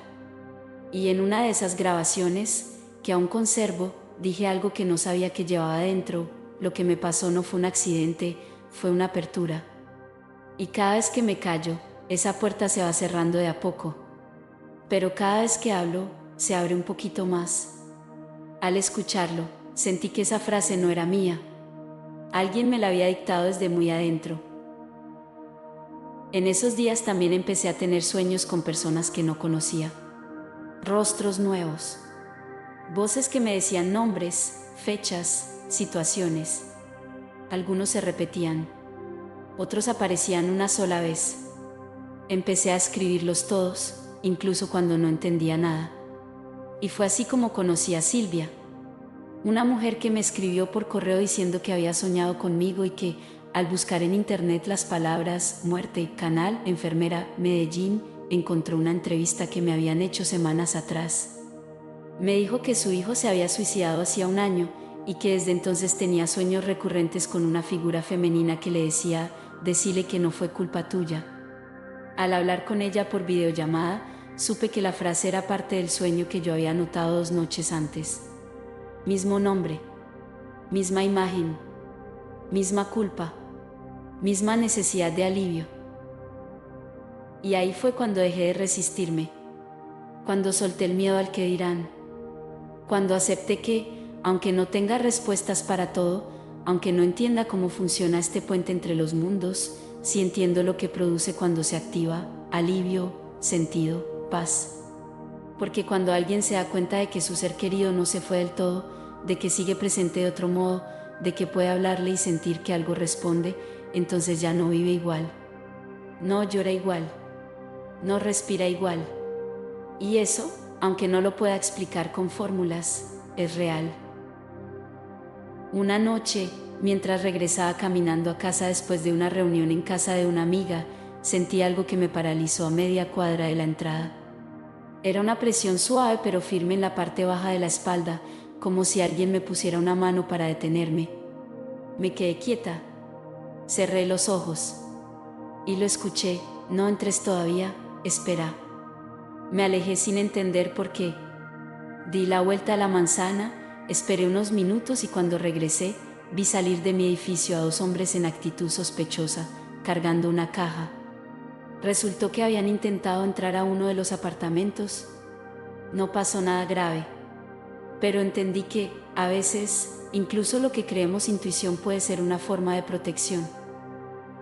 Y en una de esas grabaciones, que aún conservo, dije algo que no sabía que llevaba dentro. Lo que me pasó no fue un accidente, fue una apertura. Y cada vez que me callo, esa puerta se va cerrando de a poco. Pero cada vez que hablo, se abre un poquito más. Al escucharlo, sentí que esa frase no era mía. Alguien me la había dictado desde muy adentro. En esos días también empecé a tener sueños con personas que no conocía. Rostros nuevos. Voces que me decían nombres, fechas, situaciones. Algunos se repetían. Otros aparecían una sola vez. Empecé a escribirlos todos, incluso cuando no entendía nada. Y fue así como conocí a Silvia, una mujer que me escribió por correo diciendo que había soñado conmigo y que, al buscar en internet las palabras muerte, canal, enfermera, Medellín, encontró una entrevista que me habían hecho semanas atrás. Me dijo que su hijo se había suicidado hacía un año y que desde entonces tenía sueños recurrentes con una figura femenina que le decía, decile que no fue culpa tuya. Al hablar con ella por videollamada, supe que la frase era parte del sueño que yo había notado 2 noches antes. Mismo nombre, misma imagen, misma culpa, misma necesidad de alivio. Y ahí fue cuando dejé de resistirme, cuando solté el miedo al que dirán, cuando acepté que, aunque no tenga respuestas para todo, aunque no entienda cómo funciona este puente entre los mundos, sí entiendo lo que produce cuando se activa, alivio, sentido, paz. Porque cuando alguien se da cuenta de que su ser querido no se fue del todo, de que sigue presente de otro modo, de que puede hablarle y sentir que algo responde, entonces ya no vive igual. No llora igual. No respira igual. Y eso, aunque no lo pueda explicar con fórmulas, es real. Una noche, mientras regresaba caminando a casa después de una reunión en casa de una amiga, sentí algo que me paralizó a media cuadra de la entrada. Era una presión suave pero firme en la parte baja de la espalda, como si alguien me pusiera una mano para detenerme. Me quedé quieta. Cerré los ojos. Y lo escuché, no entres todavía, espera. Me alejé sin entender por qué. Di la vuelta a la manzana, esperé unos minutos y cuando regresé, vi salir de mi edificio a 2 hombres en actitud sospechosa, cargando una caja. Resultó que habían intentado entrar a uno de los apartamentos. No pasó nada grave, pero entendí que, a veces, incluso lo que creemos intuición puede ser una forma de protección.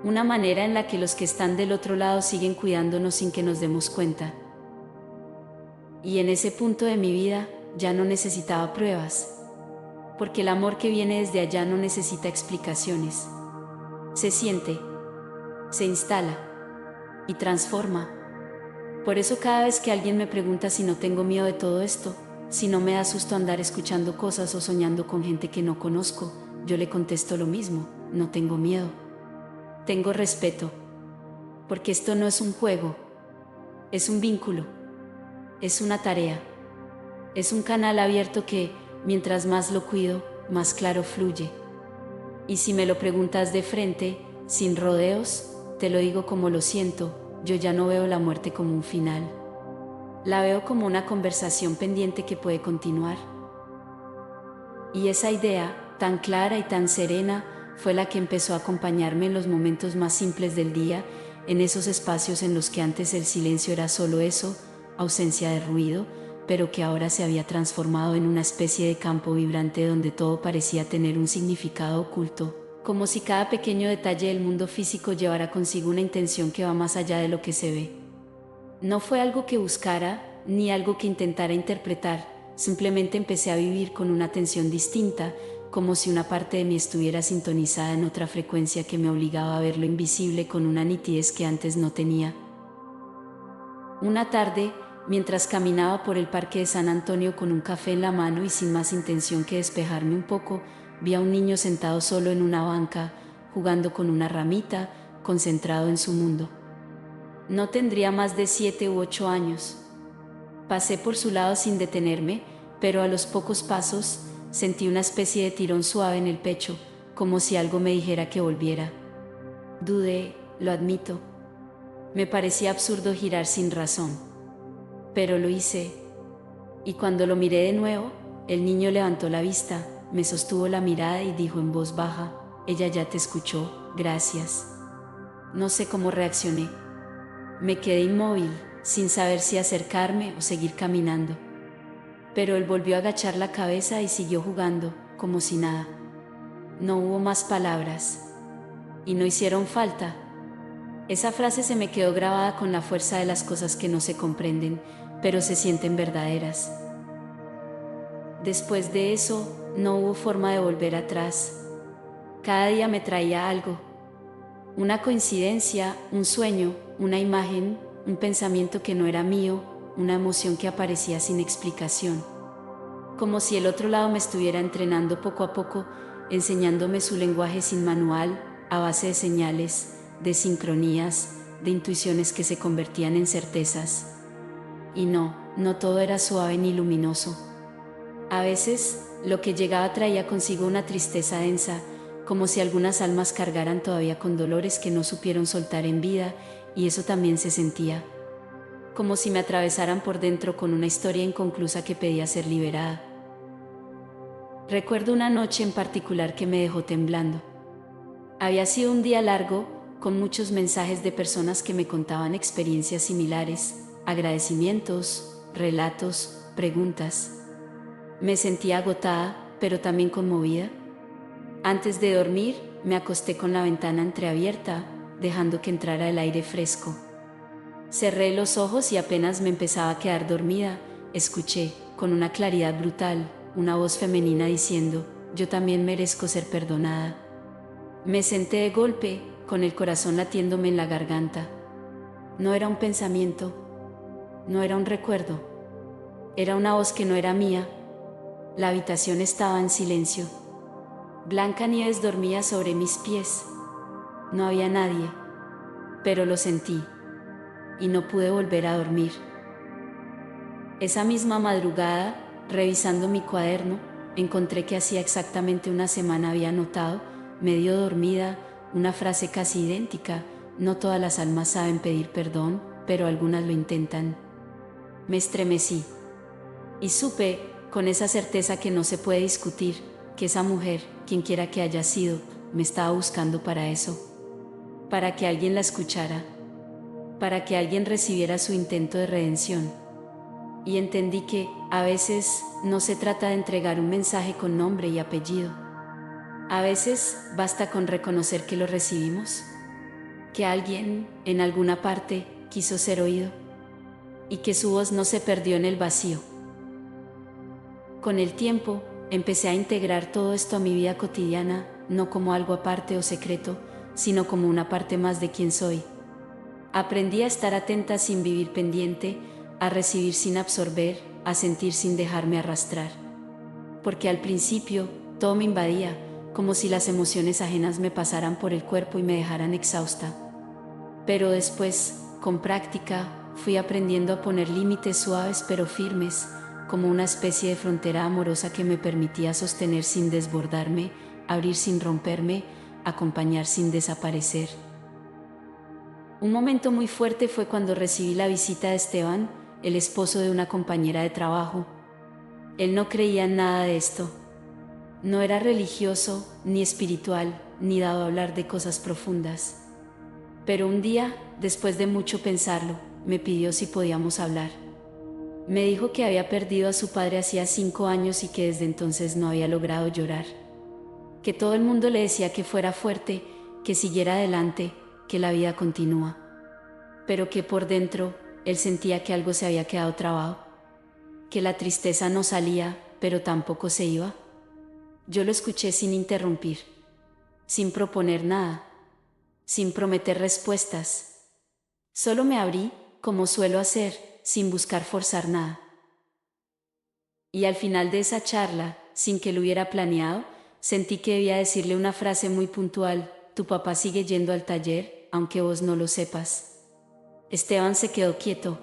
Una manera en la que los que están del otro lado siguen cuidándonos sin que nos demos cuenta. Y en ese punto de mi vida, ya no necesitaba pruebas, porque el amor que viene desde allá no necesita explicaciones. Se siente, se instala y transforma. Por eso cada vez que alguien me pregunta si no tengo miedo de todo esto, si no me da susto andar escuchando cosas o soñando con gente que no conozco, yo le contesto lo mismo, no tengo miedo. Tengo respeto, porque esto no es un juego, es un vínculo, es una tarea, es un canal abierto que, mientras más lo cuido, más claro fluye. Y si me lo preguntas de frente, sin rodeos, te lo digo como lo siento, yo ya no veo la muerte como un final. La veo como una conversación pendiente que puede continuar. Y esa idea, tan clara y tan serena, fue la que empezó a acompañarme en los momentos más simples del día, en esos espacios en los que antes el silencio era solo eso, ausencia de ruido, pero que ahora se había transformado en una especie de campo vibrante donde todo parecía tener un significado oculto, como si cada pequeño detalle del mundo físico llevara consigo una intención que va más allá de lo que se ve. No fue algo que buscara, ni algo que intentara interpretar, simplemente empecé a vivir con una atención distinta, como si una parte de mí estuviera sintonizada en otra frecuencia que me obligaba a ver lo invisible con una nitidez que antes no tenía. Una tarde, mientras caminaba por el parque de San Antonio con un café en la mano y sin más intención que despejarme un poco, vi a un niño sentado solo en una banca, jugando con una ramita, concentrado en su mundo. No tendría más de 7 u 8 años. Pasé por su lado sin detenerme, pero a los pocos pasos sentí una especie de tirón suave en el pecho, como si algo me dijera que volviera. Dudé, lo admito. Me parecía absurdo girar sin razón. Pero lo hice. Y cuando lo miré de nuevo, el niño levantó la vista, me sostuvo la mirada y dijo en voz baja: «Ella ya te escuchó, gracias». No sé cómo reaccioné. Me quedé inmóvil, sin saber si acercarme o seguir caminando. Pero él volvió a agachar la cabeza y siguió jugando, como si nada. No hubo más palabras. Y no hicieron falta. Esa frase se me quedó grabada con la fuerza de las cosas que no se comprenden, pero se sienten verdaderas. Después de eso, no hubo forma de volver atrás. Cada día me traía algo. Una coincidencia, un sueño, una imagen, un pensamiento que no era mío, una emoción que aparecía sin explicación. Como si el otro lado me estuviera entrenando poco a poco, enseñándome su lenguaje sin manual, a base de señales, de sincronías, de intuiciones que se convertían en certezas. Y no todo era suave ni luminoso. A veces, lo que llegaba traía consigo una tristeza densa, como si algunas almas cargaran todavía con dolores que no supieron soltar en vida, y eso también se sentía. Como si me atravesaran por dentro con una historia inconclusa que pedía ser liberada. Recuerdo una noche en particular que me dejó temblando. Había sido un día largo, con muchos mensajes de personas que me contaban experiencias similares, agradecimientos, relatos, preguntas. Me sentía agotada, pero también conmovida. Antes de dormir, me acosté con la ventana entreabierta, dejando que entrara el aire fresco. Cerré los ojos y apenas me empezaba a quedar dormida, escuché, con una claridad brutal, una voz femenina diciendo: «Yo también merezco ser perdonada». Me senté de golpe, con el corazón latiéndome en la garganta. No era un pensamiento, no era un recuerdo, era una voz que no era mía. La habitación estaba en silencio. Blancanieves dormía sobre mis pies. No había nadie, pero lo sentí, y no pude volver a dormir. Esa misma madrugada, revisando mi cuaderno, encontré que hacía exactamente una semana había anotado, medio dormida, una frase casi idéntica: «No todas las almas saben pedir perdón, pero algunas lo intentan». Me estremecí, y supe, con esa certeza que no se puede discutir, que esa mujer, quien quiera que haya sido, me estaba buscando para eso. Para que alguien la escuchara. Para que alguien recibiera su intento de redención. Y entendí que, a veces, no se trata de entregar un mensaje con nombre y apellido. A veces, basta con reconocer que lo recibimos. Que alguien, en alguna parte, quiso ser oído. Y que su voz no se perdió en el vacío. Con el tiempo, empecé a integrar todo esto a mi vida cotidiana, no como algo aparte o secreto, sino como una parte más de quien soy. Aprendí a estar atenta sin vivir pendiente, a recibir sin absorber, a sentir sin dejarme arrastrar. Porque al principio, todo me invadía, como si las emociones ajenas me pasaran por el cuerpo y me dejaran exhausta. Pero después, con práctica, fui aprendiendo a poner límites suaves pero firmes, como una especie de frontera amorosa que me permitía sostener sin desbordarme, abrir sin romperme, acompañar sin desaparecer. Un momento muy fuerte fue cuando recibí la visita de Esteban, el esposo de una compañera de trabajo. Él no creía en nada de esto. No era religioso, ni espiritual, ni dado a hablar de cosas profundas. Pero un día, después de mucho pensarlo, me pidió si podíamos hablar. Me dijo que había perdido a su padre hacía 5 años y que desde entonces no había logrado llorar. Que todo el mundo le decía que fuera fuerte, que siguiera adelante, que la vida continúa. Pero que por dentro, él sentía que algo se había quedado trabado. Que la tristeza no salía, pero tampoco se iba. Yo lo escuché sin interrumpir, sin proponer nada, sin prometer respuestas. Solo me abrí, como suelo hacer, sin buscar forzar nada. Y al final de esa charla, sin que lo hubiera planeado, sentí que debía decirle una frase muy puntual: tu papá sigue yendo al taller, aunque vos no lo sepas. Esteban se quedó quieto.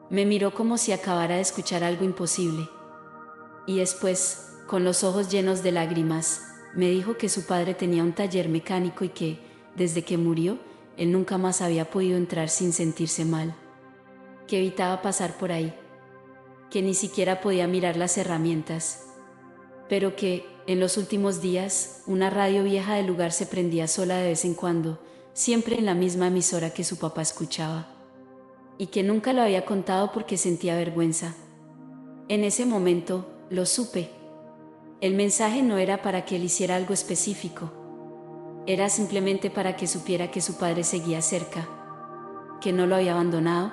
Me miró como si acabara de escuchar algo imposible. Y después, con los ojos llenos de lágrimas, me dijo que su padre tenía un taller mecánico y que, desde que murió, él nunca más había podido entrar sin sentirse mal. Que evitaba pasar por ahí. Que ni siquiera podía mirar las herramientas. Pero que, en los últimos días, una radio vieja del lugar se prendía sola de vez en cuando, siempre en la misma emisora que su papá escuchaba. Y que nunca lo había contado porque sentía vergüenza. En ese momento, lo supe. El mensaje no era para que él hiciera algo específico. Era simplemente para que supiera que su padre seguía cerca, que no lo había abandonado.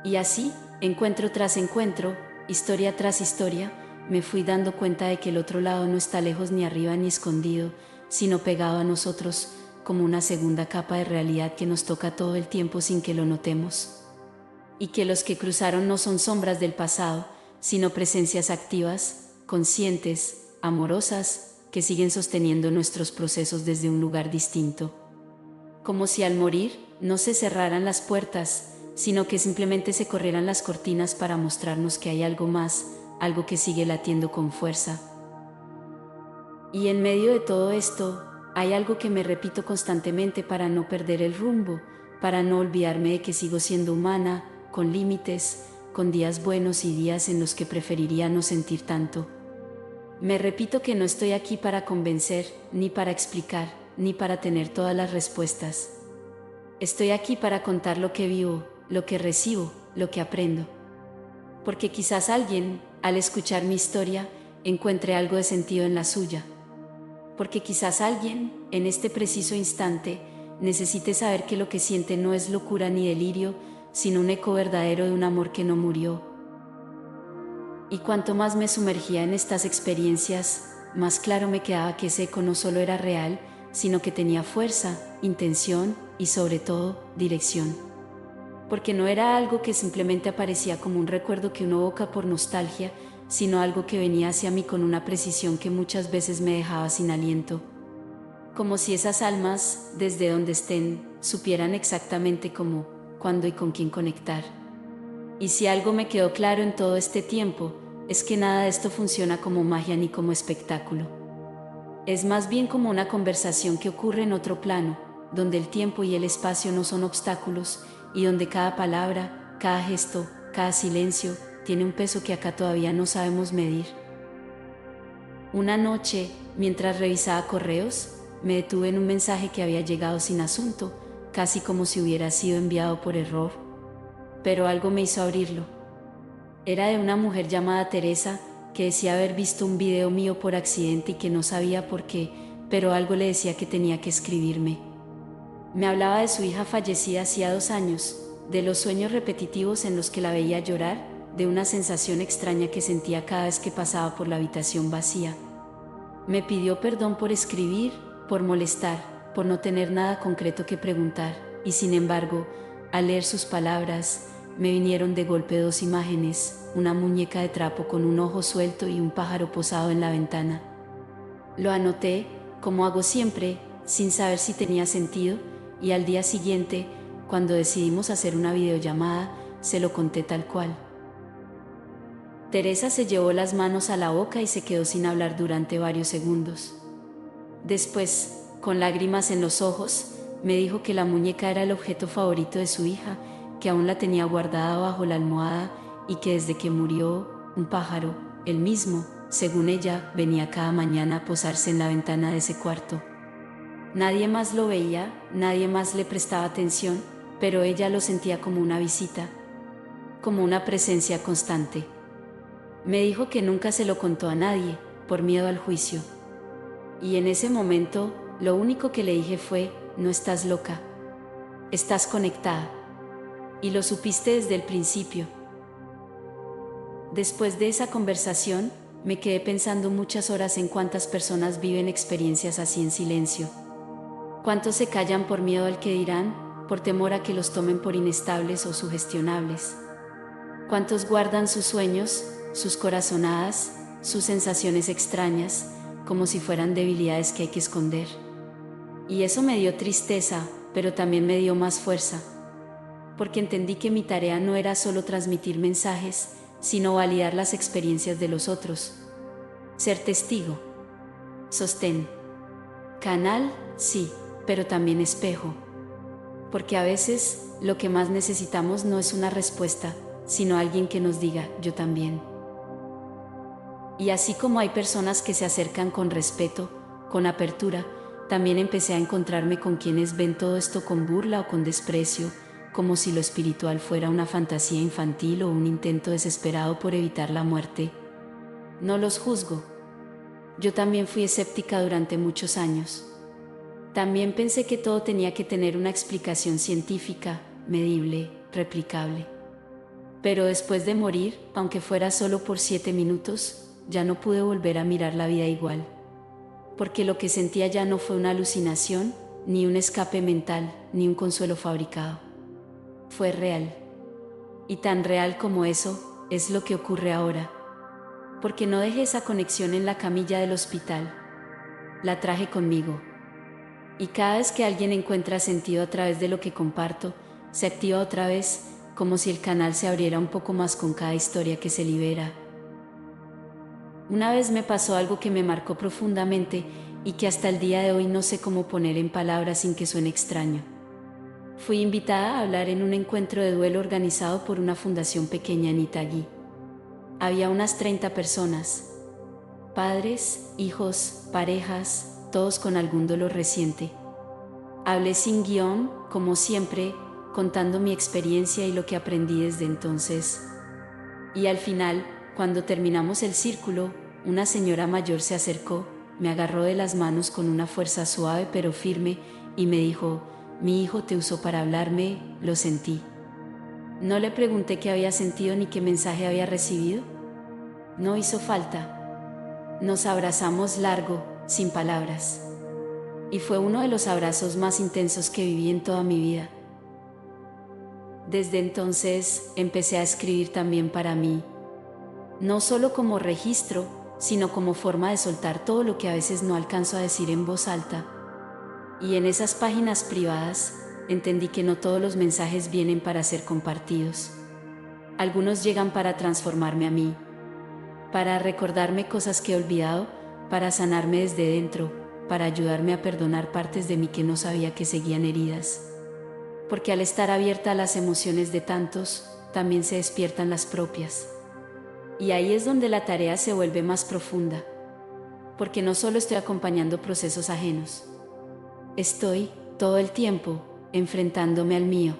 Y así, encuentro tras encuentro, historia tras historia, me fui dando cuenta de que el otro lado no está lejos ni arriba ni escondido, sino pegado a nosotros, como una segunda capa de realidad que nos toca todo el tiempo sin que lo notemos. Y que los que cruzaron no son sombras del pasado, sino presencias activas, conscientes, amorosas, que siguen sosteniendo nuestros procesos desde un lugar distinto. Como si al morir no se cerraran las puertas, sino que simplemente se corrieran las cortinas para mostrarnos que hay algo más, algo que sigue latiendo con fuerza. Y en medio de todo esto, hay algo que me repito constantemente para no perder el rumbo, para no olvidarme de que sigo siendo humana, con límites, con días buenos y días en los que preferiría no sentir tanto. Me repito que no estoy aquí para convencer, ni para explicar, ni para tener todas las respuestas. Estoy aquí para contar lo que vivo, lo que recibo, lo que aprendo. Porque quizás alguien, al escuchar mi historia, encuentre algo de sentido en la suya. Porque quizás alguien, en este preciso instante, necesite saber que lo que siente no es locura ni delirio, sino un eco verdadero de un amor que no murió. Y cuanto más me sumergía en estas experiencias, más claro me quedaba que ese eco no solo era real, sino que tenía fuerza, intención y sobre todo, dirección. Porque no era algo que simplemente aparecía como un recuerdo que uno evoca por nostalgia, sino algo que venía hacia mí con una precisión que muchas veces me dejaba sin aliento. Como si esas almas, desde donde estén, supieran exactamente cómo, cuándo y con quién conectar. Y si algo me quedó claro en todo este tiempo, es que nada de esto funciona como magia ni como espectáculo. Es más bien como una conversación que ocurre en otro plano, donde el tiempo y el espacio no son obstáculos, y donde cada palabra, cada gesto, cada silencio, tiene un peso que acá todavía no sabemos medir. Una noche, mientras revisaba correos, me detuve en un mensaje que había llegado sin asunto, casi como si hubiera sido enviado por error. Pero algo me hizo abrirlo. Era de una mujer llamada Teresa, que decía haber visto un video mío por accidente y que no sabía por qué, pero algo le decía que tenía que escribirme. Me hablaba de su hija fallecida hacía 2 años, de los sueños repetitivos en los que la veía llorar, de una sensación extraña que sentía cada vez que pasaba por la habitación vacía. Me pidió perdón por escribir, por molestar, por no tener nada concreto que preguntar, y sin embargo, al leer sus palabras, me vinieron de golpe 2 imágenes, una muñeca de trapo con un ojo suelto y un pájaro posado en la ventana. Lo anoté, como hago siempre, sin saber si tenía sentido, y al día siguiente, cuando decidimos hacer una videollamada, se lo conté tal cual. Teresa se llevó las manos a la boca y se quedó sin hablar durante varios segundos. Después, con lágrimas en los ojos, me dijo que la muñeca era el objeto favorito de su hija, que aún la tenía guardada bajo la almohada y que desde que murió, un pájaro, el mismo, según ella, venía cada mañana a posarse en la ventana de ese cuarto. Nadie más lo veía, nadie más le prestaba atención, pero ella lo sentía como una visita, como una presencia constante. Me dijo que nunca se lo contó a nadie, por miedo al juicio. Y en ese momento, lo único que le dije fue: no estás loca. Estás conectada. Y lo supiste desde el principio. Después de esa conversación, me quedé pensando muchas horas en cuántas personas viven experiencias así en silencio. ¿Cuántos se callan por miedo al que dirán, por temor a que los tomen por inestables o sugestionables? ¿Cuántos guardan sus sueños, sus corazonadas, sus sensaciones extrañas, como si fueran debilidades que hay que esconder. Y eso me dio tristeza, pero también me dio más fuerza, porque entendí que mi tarea no era solo transmitir mensajes, sino validar las experiencias de los otros. Ser testigo. Sostén. Canal, sí, pero también espejo. Porque a veces, lo que más necesitamos no es una respuesta, sino alguien que nos diga, yo también. Y así como hay personas que se acercan con respeto, con apertura, también empecé a encontrarme con quienes ven todo esto con burla o con desprecio, como si lo espiritual fuera una fantasía infantil o un intento desesperado por evitar la muerte. No los juzgo. Yo también fui escéptica durante muchos años. También pensé que todo tenía que tener una explicación científica, medible, replicable. Pero después de morir, aunque fuera solo por 7 minutos, ya no pude volver a mirar la vida igual. Porque lo que sentía ya no fue una alucinación, ni un escape mental, ni un consuelo fabricado. Fue real. Y tan real como eso, es lo que ocurre ahora. Porque no dejé esa conexión en la camilla del hospital. La traje conmigo. Y cada vez que alguien encuentra sentido a través de lo que comparto, se activa otra vez, como si el canal se abriera un poco más con cada historia que se libera. Una vez me pasó algo que me marcó profundamente y que hasta el día de hoy no sé cómo poner en palabras sin que suene extraño. Fui invitada a hablar en un encuentro de duelo organizado por una fundación pequeña en Itagüí. Había unas 30 personas, padres, hijos, parejas, todos con algún dolor reciente. Hablé sin guión, como siempre, contando mi experiencia y lo que aprendí desde entonces. Y al final, cuando terminamos el círculo, una señora mayor se acercó, me agarró de las manos con una fuerza suave pero firme y me dijo, mi hijo te usó para hablarme, lo sentí. No le pregunté qué había sentido ni qué mensaje había recibido. No hizo falta. Nos abrazamos largo, sin palabras. Y fue uno de los abrazos más intensos que viví en toda mi vida. Desde entonces empecé a escribir también para mí, no solo como registro, sino como forma de soltar todo lo que a veces no alcanzo a decir en voz alta. Y en esas páginas privadas entendí que no todos los mensajes vienen para ser compartidos. Algunos llegan para transformarme a mí, para recordarme cosas que he olvidado, para sanarme desde dentro, para ayudarme a perdonar partes de mí que no sabía que seguían heridas. Porque al estar abierta a las emociones de tantos, también se despiertan las propias. Y ahí es donde la tarea se vuelve más profunda, porque no solo estoy acompañando procesos ajenos, estoy, todo el tiempo, enfrentándome al mío.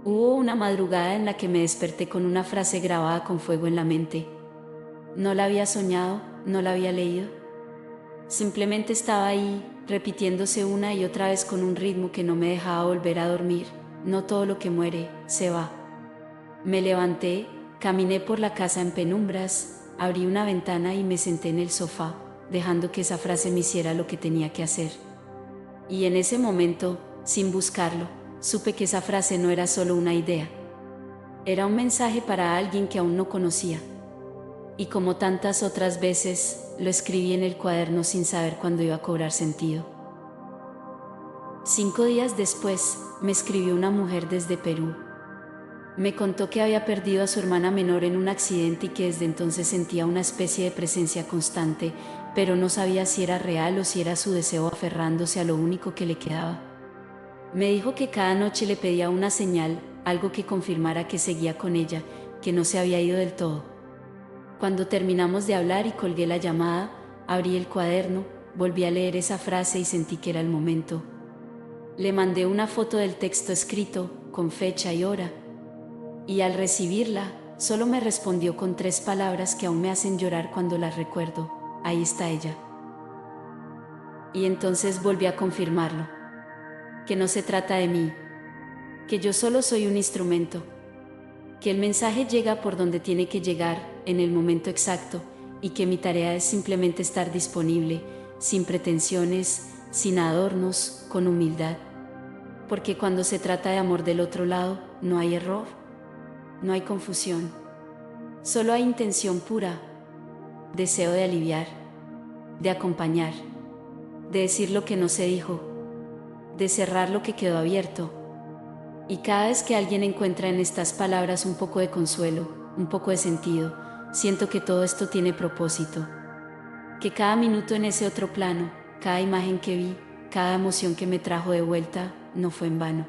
Hubo una madrugada en la que me desperté con una frase grabada con fuego en la mente. No la había soñado, no la había leído. Simplemente estaba ahí, repitiéndose una y otra vez con un ritmo que no me dejaba volver a dormir. No todo lo que muere, se va. Me levanté, caminé por la casa en penumbras, abrí una ventana y me senté en el sofá, dejando que esa frase me hiciera lo que tenía que hacer. Y en ese momento, sin buscarlo, supe que esa frase no era solo una idea. Era un mensaje para alguien que aún no conocía. Y como tantas otras veces, lo escribí en el cuaderno sin saber cuándo iba a cobrar sentido. 5 días después, me escribió una mujer desde Perú. Me contó que había perdido a su hermana menor en un accidente y que desde entonces sentía una especie de presencia constante, pero no sabía si era real o si era su deseo aferrándose a lo único que le quedaba. Me dijo que cada noche le pedía una señal, algo que confirmara que seguía con ella, que no se había ido del todo. Cuando terminamos de hablar y colgué la llamada, abrí el cuaderno, volví a leer esa frase y sentí que era el momento. Le mandé una foto del texto escrito, con fecha y hora. Y al recibirla, solo me respondió con 3 palabras que aún me hacen llorar cuando las recuerdo. Ahí está ella. Y entonces volví a confirmarlo. Que no se trata de mí. Que yo solo soy un instrumento. Que el mensaje llega por donde tiene que llegar, en el momento exacto, y que mi tarea es simplemente estar disponible, sin pretensiones, sin adornos, con humildad. Porque cuando se trata de amor del otro lado, no hay error. No hay confusión. Solo hay intención pura, deseo de aliviar, de acompañar, de decir lo que no se dijo, de cerrar lo que quedó abierto. Y cada vez que alguien encuentra en estas palabras un poco de consuelo, un poco de sentido, siento que todo esto tiene propósito. Que cada minuto en ese otro plano, cada imagen que vi, cada emoción que me trajo de vuelta, no fue en vano.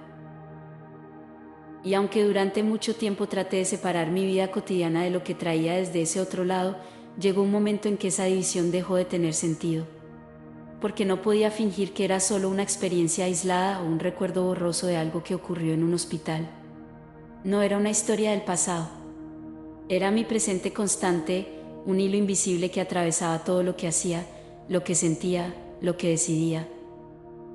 Y aunque durante mucho tiempo traté de separar mi vida cotidiana de lo que traía desde ese otro lado, llegó un momento en que esa división dejó de tener sentido. Porque no podía fingir que era solo una experiencia aislada o un recuerdo borroso de algo que ocurrió en un hospital. No era una historia del pasado. Era mi presente constante, un hilo invisible que atravesaba todo lo que hacía, lo que sentía, lo que decidía.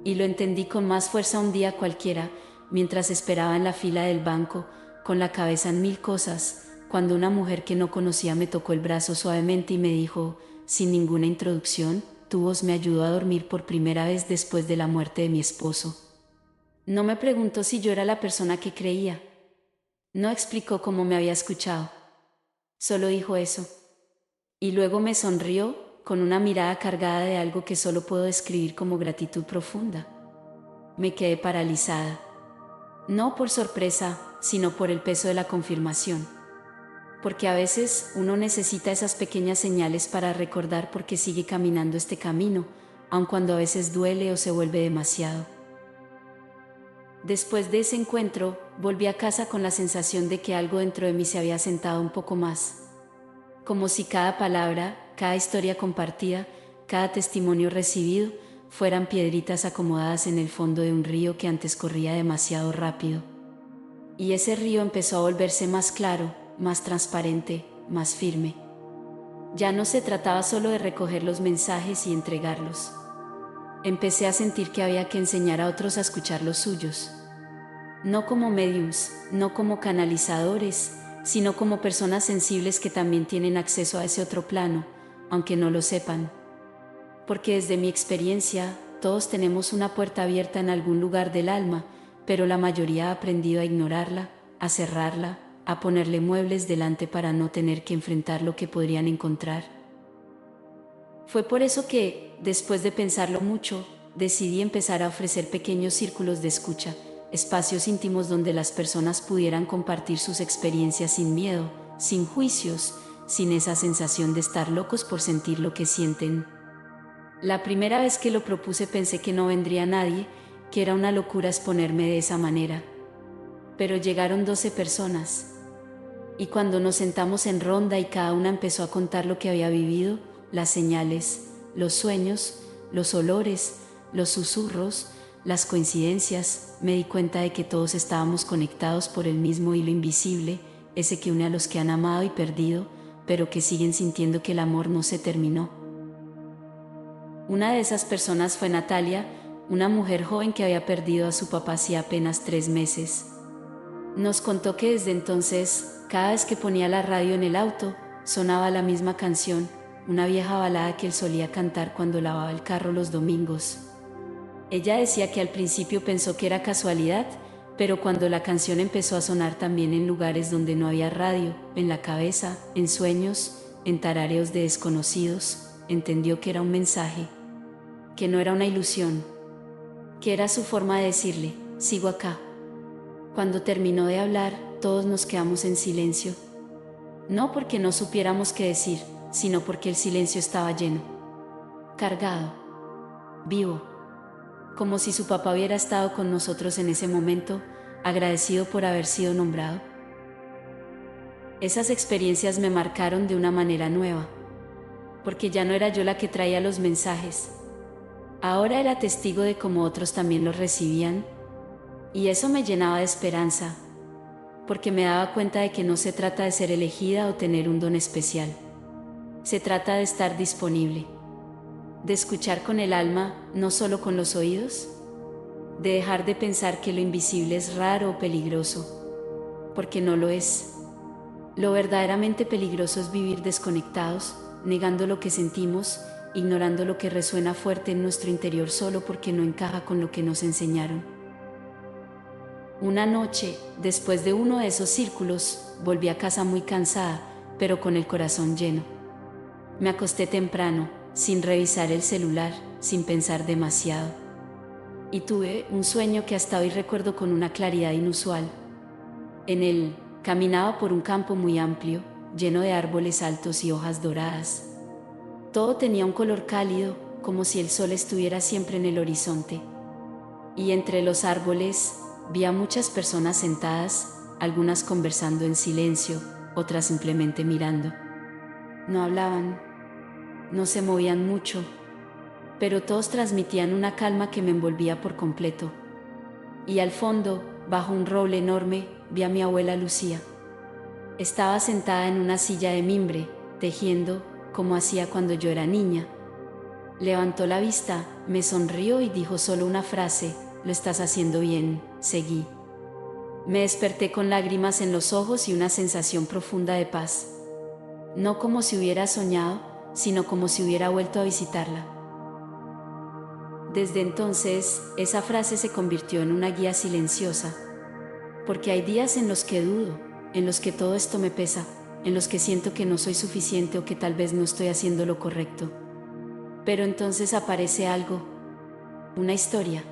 Y lo entendí con más fuerza un día cualquiera, mientras esperaba en la fila del banco, con la cabeza en mil cosas, cuando una mujer que no conocía me tocó el brazo suavemente y me dijo, sin ninguna introducción, tu voz me ayudó a dormir por primera vez después de la muerte de mi esposo. No me preguntó si yo era la persona que creía. No explicó cómo me había escuchado. Solo dijo eso. Y luego me sonrió, con una mirada cargada de algo que solo puedo describir como gratitud profunda. Me quedé paralizada. No por sorpresa, sino por el peso de la confirmación. Porque a veces uno necesita esas pequeñas señales para recordar por qué sigue caminando este camino, aun cuando a veces duele o se vuelve demasiado. Después de ese encuentro, volví a casa con la sensación de que algo dentro de mí se había sentado un poco más. Como si cada palabra, cada historia compartida, cada testimonio recibido, fueran piedritas acomodadas en el fondo de un río que antes corría demasiado rápido. Y ese río empezó a volverse más claro, más transparente, más firme. Ya no se trataba solo de recoger los mensajes y entregarlos. Empecé a sentir que había que enseñar a otros a escuchar los suyos. No como mediums, no como canalizadores, sino como personas sensibles que también tienen acceso a ese otro plano, aunque no lo sepan. Porque desde mi experiencia, todos tenemos una puerta abierta en algún lugar del alma, pero la mayoría ha aprendido a ignorarla, a cerrarla, a ponerle muebles delante para no tener que enfrentar lo que podrían encontrar. Fue por eso que, después de pensarlo mucho, decidí empezar a ofrecer pequeños círculos de escucha, espacios íntimos donde las personas pudieran compartir sus experiencias sin miedo, sin juicios, sin esa sensación de estar locos por sentir lo que sienten. La primera vez que lo propuse pensé que no vendría nadie, que era una locura exponerme de esa manera. Pero llegaron 12 personas. Y cuando nos sentamos en ronda y cada una empezó a contar lo que había vivido, las señales, los sueños, los olores, los susurros, las coincidencias, me di cuenta de que todos estábamos conectados por el mismo hilo invisible, ese que une a los que han amado y perdido, pero que siguen sintiendo que el amor no se terminó. Una de esas personas fue Natalia, una mujer joven que había perdido a su papá hacía apenas 3 meses. Nos contó que desde entonces, cada vez que ponía la radio en el auto, sonaba la misma canción, una vieja balada que él solía cantar cuando lavaba el carro los domingos. Ella decía que al principio pensó que era casualidad, pero cuando la canción empezó a sonar también en lugares donde no había radio, en la cabeza, en sueños, en tarareos de desconocidos, entendió que era un mensaje, que no era una ilusión, que era su forma de decirle, sigo acá. Cuando terminó de hablar, todos nos quedamos en silencio. No porque no supiéramos qué decir, sino porque el silencio estaba lleno, cargado, vivo, como si su papá hubiera estado con nosotros en ese momento, agradecido por haber sido nombrado. Esas experiencias me marcaron de una manera nueva, porque ya no era yo la que traía los mensajes. Ahora era testigo de cómo otros también los recibían, y eso me llenaba de esperanza, porque me daba cuenta de que no se trata de ser elegida o tener un don especial. Se trata de estar disponible, de escuchar con el alma, no solo con los oídos, de dejar de pensar que lo invisible es raro o peligroso, porque no lo es. Lo verdaderamente peligroso es vivir desconectados, negando lo que sentimos, ignorando lo que resuena fuerte en nuestro interior solo porque no encaja con lo que nos enseñaron. Una noche, después de uno de esos círculos, volví a casa muy cansada, pero con el corazón lleno. Me acosté temprano, sin revisar el celular, sin pensar demasiado. Y tuve un sueño que hasta hoy recuerdo con una claridad inusual. En él, caminaba por un campo muy amplio, lleno de árboles altos y hojas doradas. Todo tenía un color cálido, como si el sol estuviera siempre en el horizonte. Y entre los árboles, vi a muchas personas sentadas, algunas conversando en silencio, otras simplemente mirando. No hablaban, no se movían mucho, pero todos transmitían una calma que me envolvía por completo. Y al fondo, bajo un roble enorme, vi a mi abuela Lucía. Estaba sentada en una silla de mimbre, tejiendo, como hacía cuando yo era niña. Levantó la vista, me sonrió y dijo solo una frase: «Lo estás haciendo bien, seguí». Me desperté con lágrimas en los ojos y una sensación profunda de paz. No como si hubiera soñado, sino como si hubiera vuelto a visitarla. Desde entonces, esa frase se convirtió en una guía silenciosa, porque hay días en los que dudo, en los que todo esto me pesa, en los que siento que no soy suficiente o que tal vez no estoy haciendo lo correcto. Pero entonces aparece algo, una historia,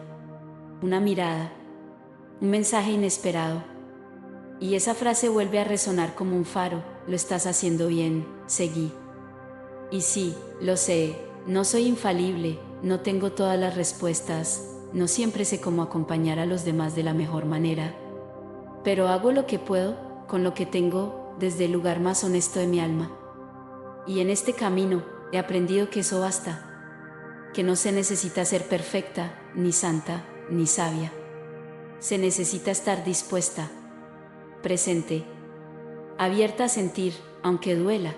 una mirada, un mensaje inesperado. Y esa frase vuelve a resonar como un faro: «Lo estás haciendo bien, seguí». Y sí, lo sé, no soy infalible, no tengo todas las respuestas, no siempre sé cómo acompañar a los demás de la mejor manera. Pero hago lo que puedo, con lo que tengo, desde el lugar más honesto de mi alma. Y en este camino, he aprendido que eso basta, que no se necesita ser perfecta, ni santa, ni sabia. Se necesita estar dispuesta, presente, abierta a sentir, aunque duela.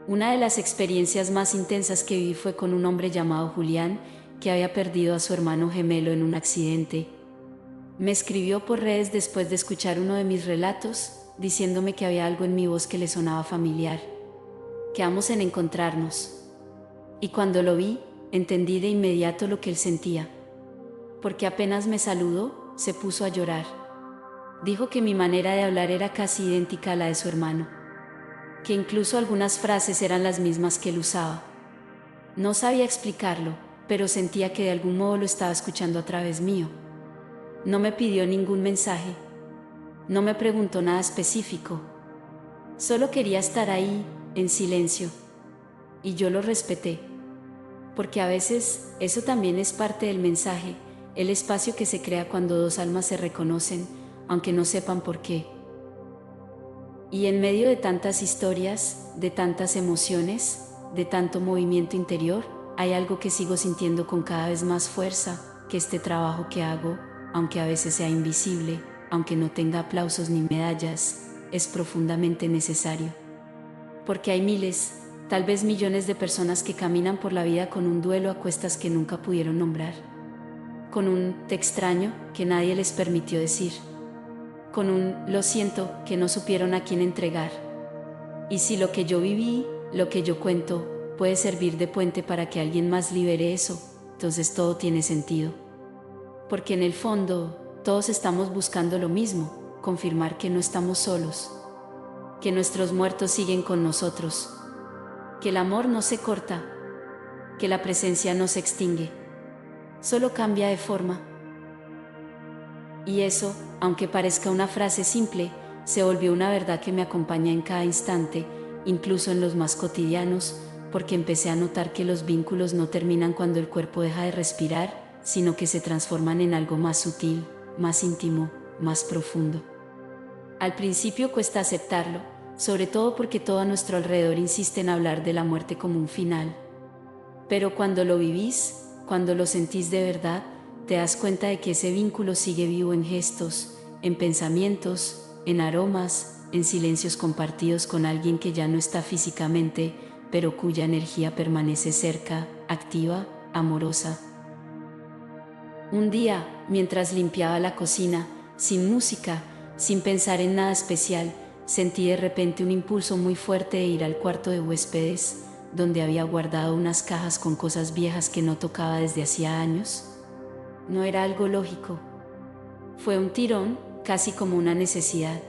Una de las experiencias más intensas que viví fue con un hombre llamado Julián, que había perdido a su hermano gemelo en un accidente. Me escribió por redes después de escuchar uno de mis relatos, diciéndome que había algo en mi voz que le sonaba familiar. Quedamos en encontrarnos. Y cuando lo vi, entendí de inmediato lo que él sentía. Porque apenas me saludó, se puso a llorar. Dijo que mi manera de hablar era casi idéntica a la de su hermano, que incluso algunas frases eran las mismas que él usaba. No sabía explicarlo, pero sentía que de algún modo lo estaba escuchando a través mío. No me pidió ningún mensaje, no me preguntó nada específico. Solo quería estar ahí, en silencio. Y yo lo respeté. Porque a veces eso también es parte del mensaje, el espacio que se crea cuando dos almas se reconocen, aunque no sepan por qué. Y en medio de tantas historias, de tantas emociones, de tanto movimiento interior, hay algo que sigo sintiendo con cada vez más fuerza: que este trabajo que hago, aunque a veces sea invisible, aunque no tenga aplausos ni medallas, es profundamente necesario. Porque hay miles, tal vez millones de personas que caminan por la vida con un duelo a cuestas que nunca pudieron nombrar, con un «te extraño» que nadie les permitió decir, con un «lo siento» que no supieron a quién entregar. Y si lo que yo viví, lo que yo cuento, puede servir de puente para que alguien más libere eso, entonces todo tiene sentido. Porque en el fondo, todos estamos buscando lo mismo: confirmar que no estamos solos, que nuestros muertos siguen con nosotros, que el amor no se corta, que la presencia no se extingue, solo cambia de forma. Y eso, aunque parezca una frase simple, se volvió una verdad que me acompaña en cada instante, incluso en los más cotidianos, porque empecé a notar que los vínculos no terminan cuando el cuerpo deja de respirar, sino que se transforman en algo más sutil, más íntimo, más profundo. Al principio cuesta aceptarlo, sobre todo porque todo a nuestro alrededor insiste en hablar de la muerte como un final. Pero cuando lo vivís, cuando lo sentís de verdad, te das cuenta de que ese vínculo sigue vivo en gestos, en pensamientos, en aromas, en silencios compartidos con alguien que ya no está físicamente, pero cuya energía permanece cerca, activa, amorosa. Un día, mientras limpiaba la cocina, sin música, sin pensar en nada especial, sentí de repente un impulso muy fuerte de ir al cuarto de huéspedes, donde había guardado unas cajas con cosas viejas que no tocaba desde hacía años. No era algo lógico. Fue un tirón, casi como una necesidad.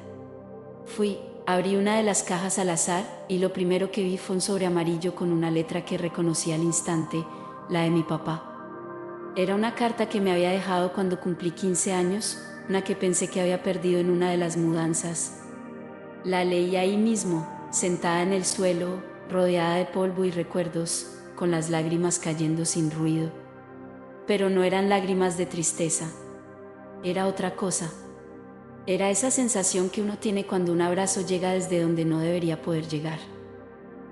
Fui, Abrí una de las cajas al azar y lo primero que vi fue un sobre amarillo con una letra que reconocí al instante, la de mi papá. Era una carta que me había dejado cuando cumplí 15 años, una que pensé que había perdido en una de las mudanzas. La leí ahí mismo, sentada en el suelo, rodeada de polvo y recuerdos, con las lágrimas cayendo sin ruido. Pero no eran lágrimas de tristeza. Era otra cosa. Era esa sensación que uno tiene cuando un abrazo llega desde donde no debería poder llegar.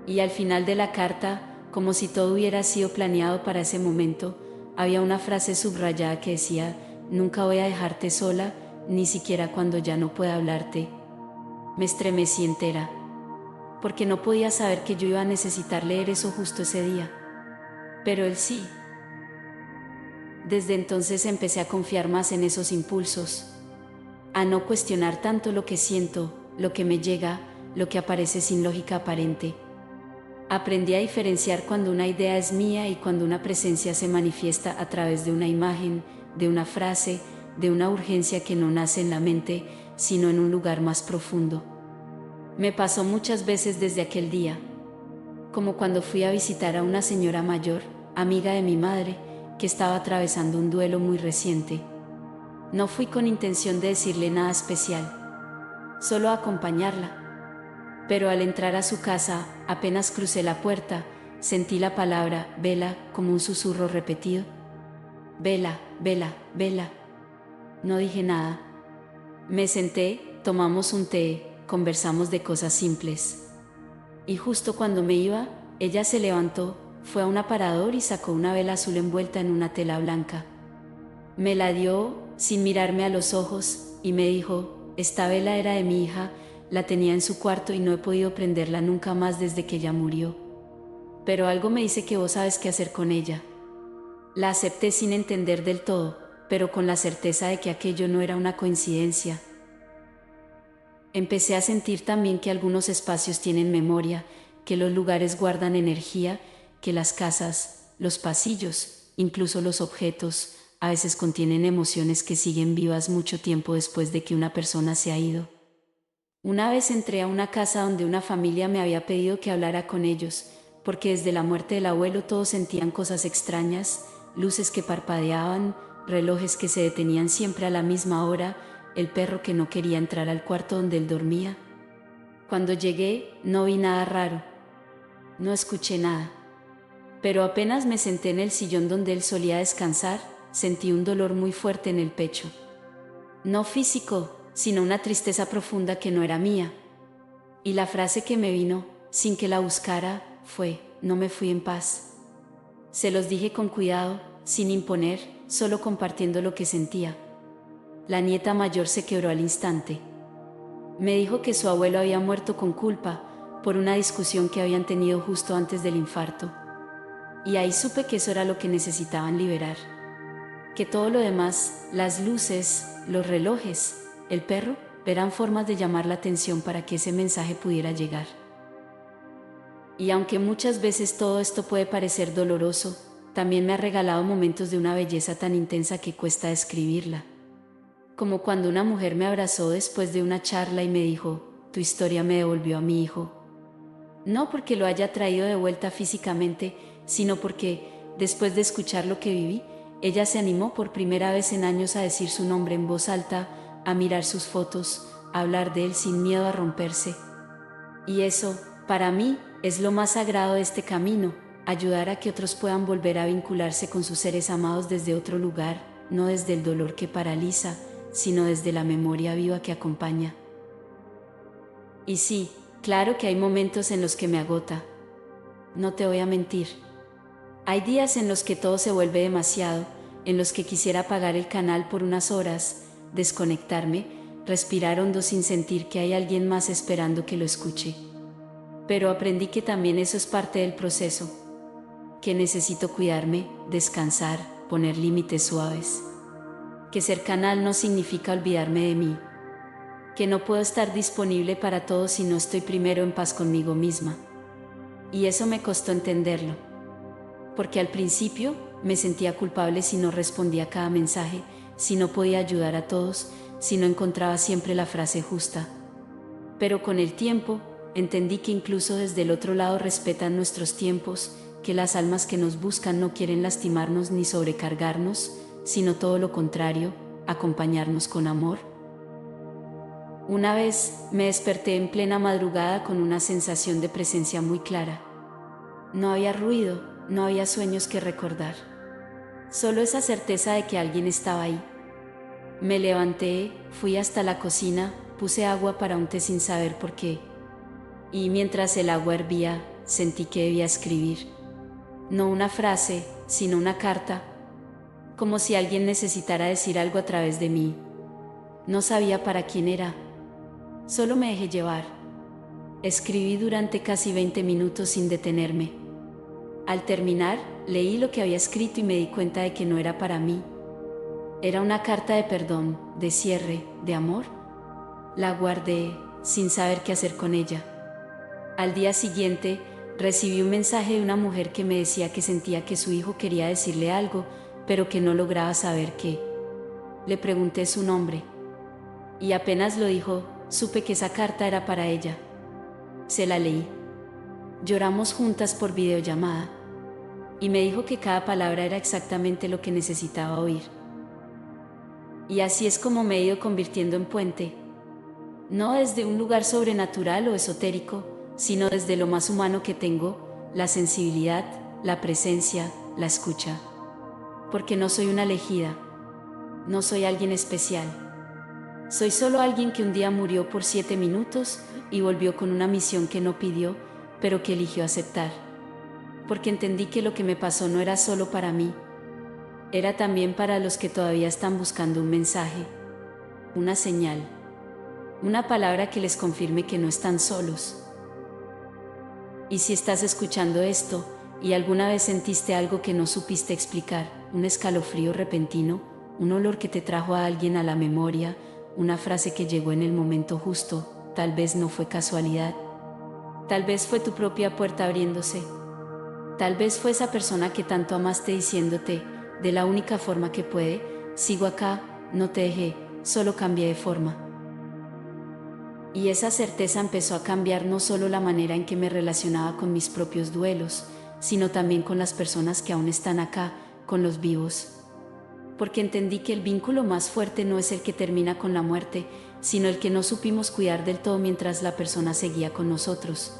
Y al final de la carta, como si todo hubiera sido planeado para ese momento, había una frase subrayada que decía: nunca voy a dejarte sola, ni siquiera cuando ya no pueda hablarte. Me estremecí entera, porque no podía saber que yo iba a necesitar leer eso justo ese día. Pero él sí. Desde entonces empecé a confiar más en esos impulsos, a no cuestionar tanto lo que siento, lo que me llega, lo que aparece sin lógica aparente. Aprendí a diferenciar cuando una idea es mía y cuando una presencia se manifiesta a través de una imagen, de una frase, de una urgencia que no nace en la mente, sino en un lugar más profundo. Me pasó muchas veces desde aquel día, como cuando fui a visitar a una señora mayor, amiga de mi madre, que estaba atravesando un duelo muy reciente. No fui con intención de decirle nada especial, solo a acompañarla. Pero al entrar a su casa, apenas crucé la puerta, sentí la palabra vela como un susurro repetido. Vela, vela, vela. No dije nada. Me senté, tomamos un té, conversamos de cosas simples. Y justo cuando me iba, ella se levantó, fue a un aparador y sacó una vela azul envuelta en una tela blanca. Me la dio, sin mirarme a los ojos, y me dijo: esta vela era de mi hija, la tenía en su cuarto y no he podido prenderla nunca más desde que ella murió. Pero algo me dice que vos sabes qué hacer con ella. La acepté sin entender del todo, pero con la certeza de que aquello no era una coincidencia. Empecé a sentir también que algunos espacios tienen memoria, que los lugares guardan energía, que las casas, los pasillos, incluso los objetos, a veces contienen emociones que siguen vivas mucho tiempo después de que una persona se ha ido. Una vez entré a una casa donde una familia me había pedido que hablara con ellos, porque desde la muerte del abuelo todos sentían cosas extrañas, luces que parpadeaban, relojes que se detenían siempre a la misma hora, el perro que no quería entrar al cuarto donde él dormía. Cuando llegué, no vi nada raro, no escuché nada. Pero apenas me senté en el sillón donde él solía descansar, sentí un dolor muy fuerte en el pecho. No físico, sino una tristeza profunda que no era mía. Y la frase que me vino, sin que la buscara, fue: no me fui en paz. Se los dije con cuidado, sin imponer, solo compartiendo lo que sentía. La nieta mayor se quebró al instante. Me dijo que su abuelo había muerto con culpa, por una discusión que habían tenido justo antes del infarto. Y ahí supe que eso era lo que necesitaban liberar. Que todo lo demás, las luces, los relojes, el perro, eran formas de llamar la atención para que ese mensaje pudiera llegar. Y aunque muchas veces todo esto puede parecer doloroso, también me ha regalado momentos de una belleza tan intensa que cuesta describirla. Como cuando una mujer me abrazó después de una charla y me dijo: tu historia me devolvió a mi hijo. No porque lo haya traído de vuelta físicamente, sino porque, después de escuchar lo que viví, ella se animó por primera vez en años a decir su nombre en voz alta, a mirar sus fotos, a hablar de él sin miedo a romperse. Y eso, para mí, es lo más sagrado de este camino: ayudar a que otros puedan volver a vincularse con sus seres amados desde otro lugar, no desde el dolor que paraliza, sino desde la memoria viva que acompaña. Y sí, claro que hay momentos en los que me agota. No te voy a mentir. Hay días en los que todo se vuelve demasiado, en los que quisiera apagar el canal por unas horas, desconectarme, respirar hondo sin sentir que hay alguien más esperando que lo escuche. Pero aprendí que también eso es parte del proceso, que necesito cuidarme, descansar, poner límites suaves. Que ser canal no significa olvidarme de mí. Que no puedo estar disponible para todos si no estoy primero en paz conmigo misma. Y eso me costó entenderlo. Porque al principio me sentía culpable si no respondía a cada mensaje, si no podía ayudar a todos, si no encontraba siempre la frase justa. Pero con el tiempo, entendí que incluso desde el otro lado respetan nuestros tiempos, que las almas que nos buscan no quieren lastimarnos ni sobrecargarnos, sino todo lo contrario, acompañarnos con amor. Una vez, me desperté en plena madrugada con una sensación de presencia muy clara. No había ruido, no había sueños que recordar. Solo esa certeza de que alguien estaba ahí. Me levanté, fui hasta la cocina, puse agua para un té sin saber por qué. Y mientras el agua hervía, sentí que debía escribir. No una frase, sino una carta. Como si alguien necesitara decir algo a través de mí. No sabía para quién era. Solo me dejé llevar. Escribí durante casi 20 minutos sin detenerme. Al terminar, leí lo que había escrito y me di cuenta de que no era para mí. Era una carta de perdón, de cierre, de amor. La guardé, sin saber qué hacer con ella. Al día siguiente, recibí un mensaje de una mujer que me decía que sentía que su hijo quería decirle algo, pero que no lograba saber qué. Le pregunté su nombre. Y apenas lo dijo, supe que esa carta era para ella. Se la leí. Lloramos juntas por videollamada. Y me dijo que cada palabra era exactamente lo que necesitaba oír. Y así es como me he ido convirtiendo en puente. No desde un lugar sobrenatural o esotérico, sino desde lo más humano que tengo, la sensibilidad, la presencia, la escucha. Porque no soy una elegida. No soy alguien especial. Soy solo alguien que un día murió por 7 minutos y volvió con una misión que no pidió, pero que eligió aceptar. Porque entendí que lo que me pasó no era solo para mí. Era también para los que todavía están buscando un mensaje, una señal, una palabra que les confirme que no están solos. Y si estás escuchando esto, y alguna vez sentiste algo que no supiste explicar, un escalofrío repentino, un olor que te trajo a alguien a la memoria, una frase que llegó en el momento justo, tal vez no fue casualidad. Tal vez fue tu propia puerta abriéndose. Tal vez fue esa persona que tanto amaste diciéndote, de la única forma que puede, sigo acá, no te dejé, solo cambié de forma. Y esa certeza empezó a cambiar no solo la manera en que me relacionaba con mis propios duelos, sino también con las personas que aún están acá, con los vivos. Porque entendí que el vínculo más fuerte no es el que termina con la muerte, sino el que no supimos cuidar del todo mientras la persona seguía con nosotros.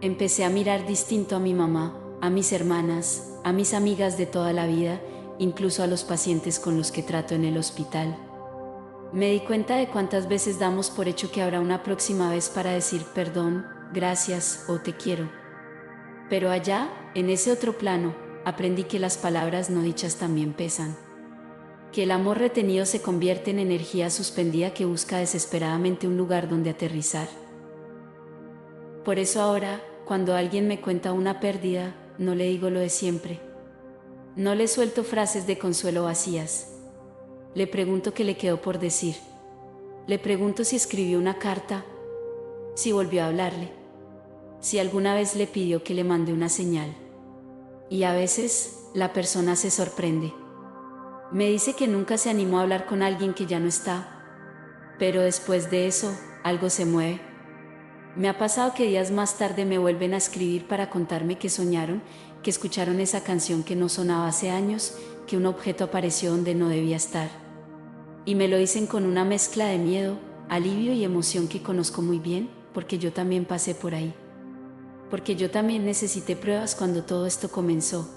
Empecé a mirar distinto a mi mamá, a mis hermanas, a mis amigas de toda la vida, incluso a los pacientes con los que trato en el hospital. Me di cuenta de cuántas veces damos por hecho que habrá una próxima vez para decir perdón, gracias o te quiero. Pero allá, en ese otro plano, aprendí que las palabras no dichas también pesan. Que el amor retenido se convierte en energía suspendida que busca desesperadamente un lugar donde aterrizar. Por eso ahora, cuando alguien me cuenta una pérdida, no le digo lo de siempre. No le suelto frases de consuelo vacías. Le pregunto qué le quedó por decir. Le pregunto si escribió una carta, si volvió a hablarle, si alguna vez le pidió que le mande una señal. Y a veces, la persona se sorprende. Me dice que nunca se animó a hablar con alguien que ya no está. Pero después de eso, algo se mueve. Me ha pasado que días más tarde me vuelven a escribir para contarme que soñaron, que escucharon esa canción que no sonaba hace años, que un objeto apareció donde no debía estar. Y me lo dicen con una mezcla de miedo, alivio y emoción que conozco muy bien, porque yo también pasé por ahí. Porque yo también necesité pruebas cuando todo esto comenzó.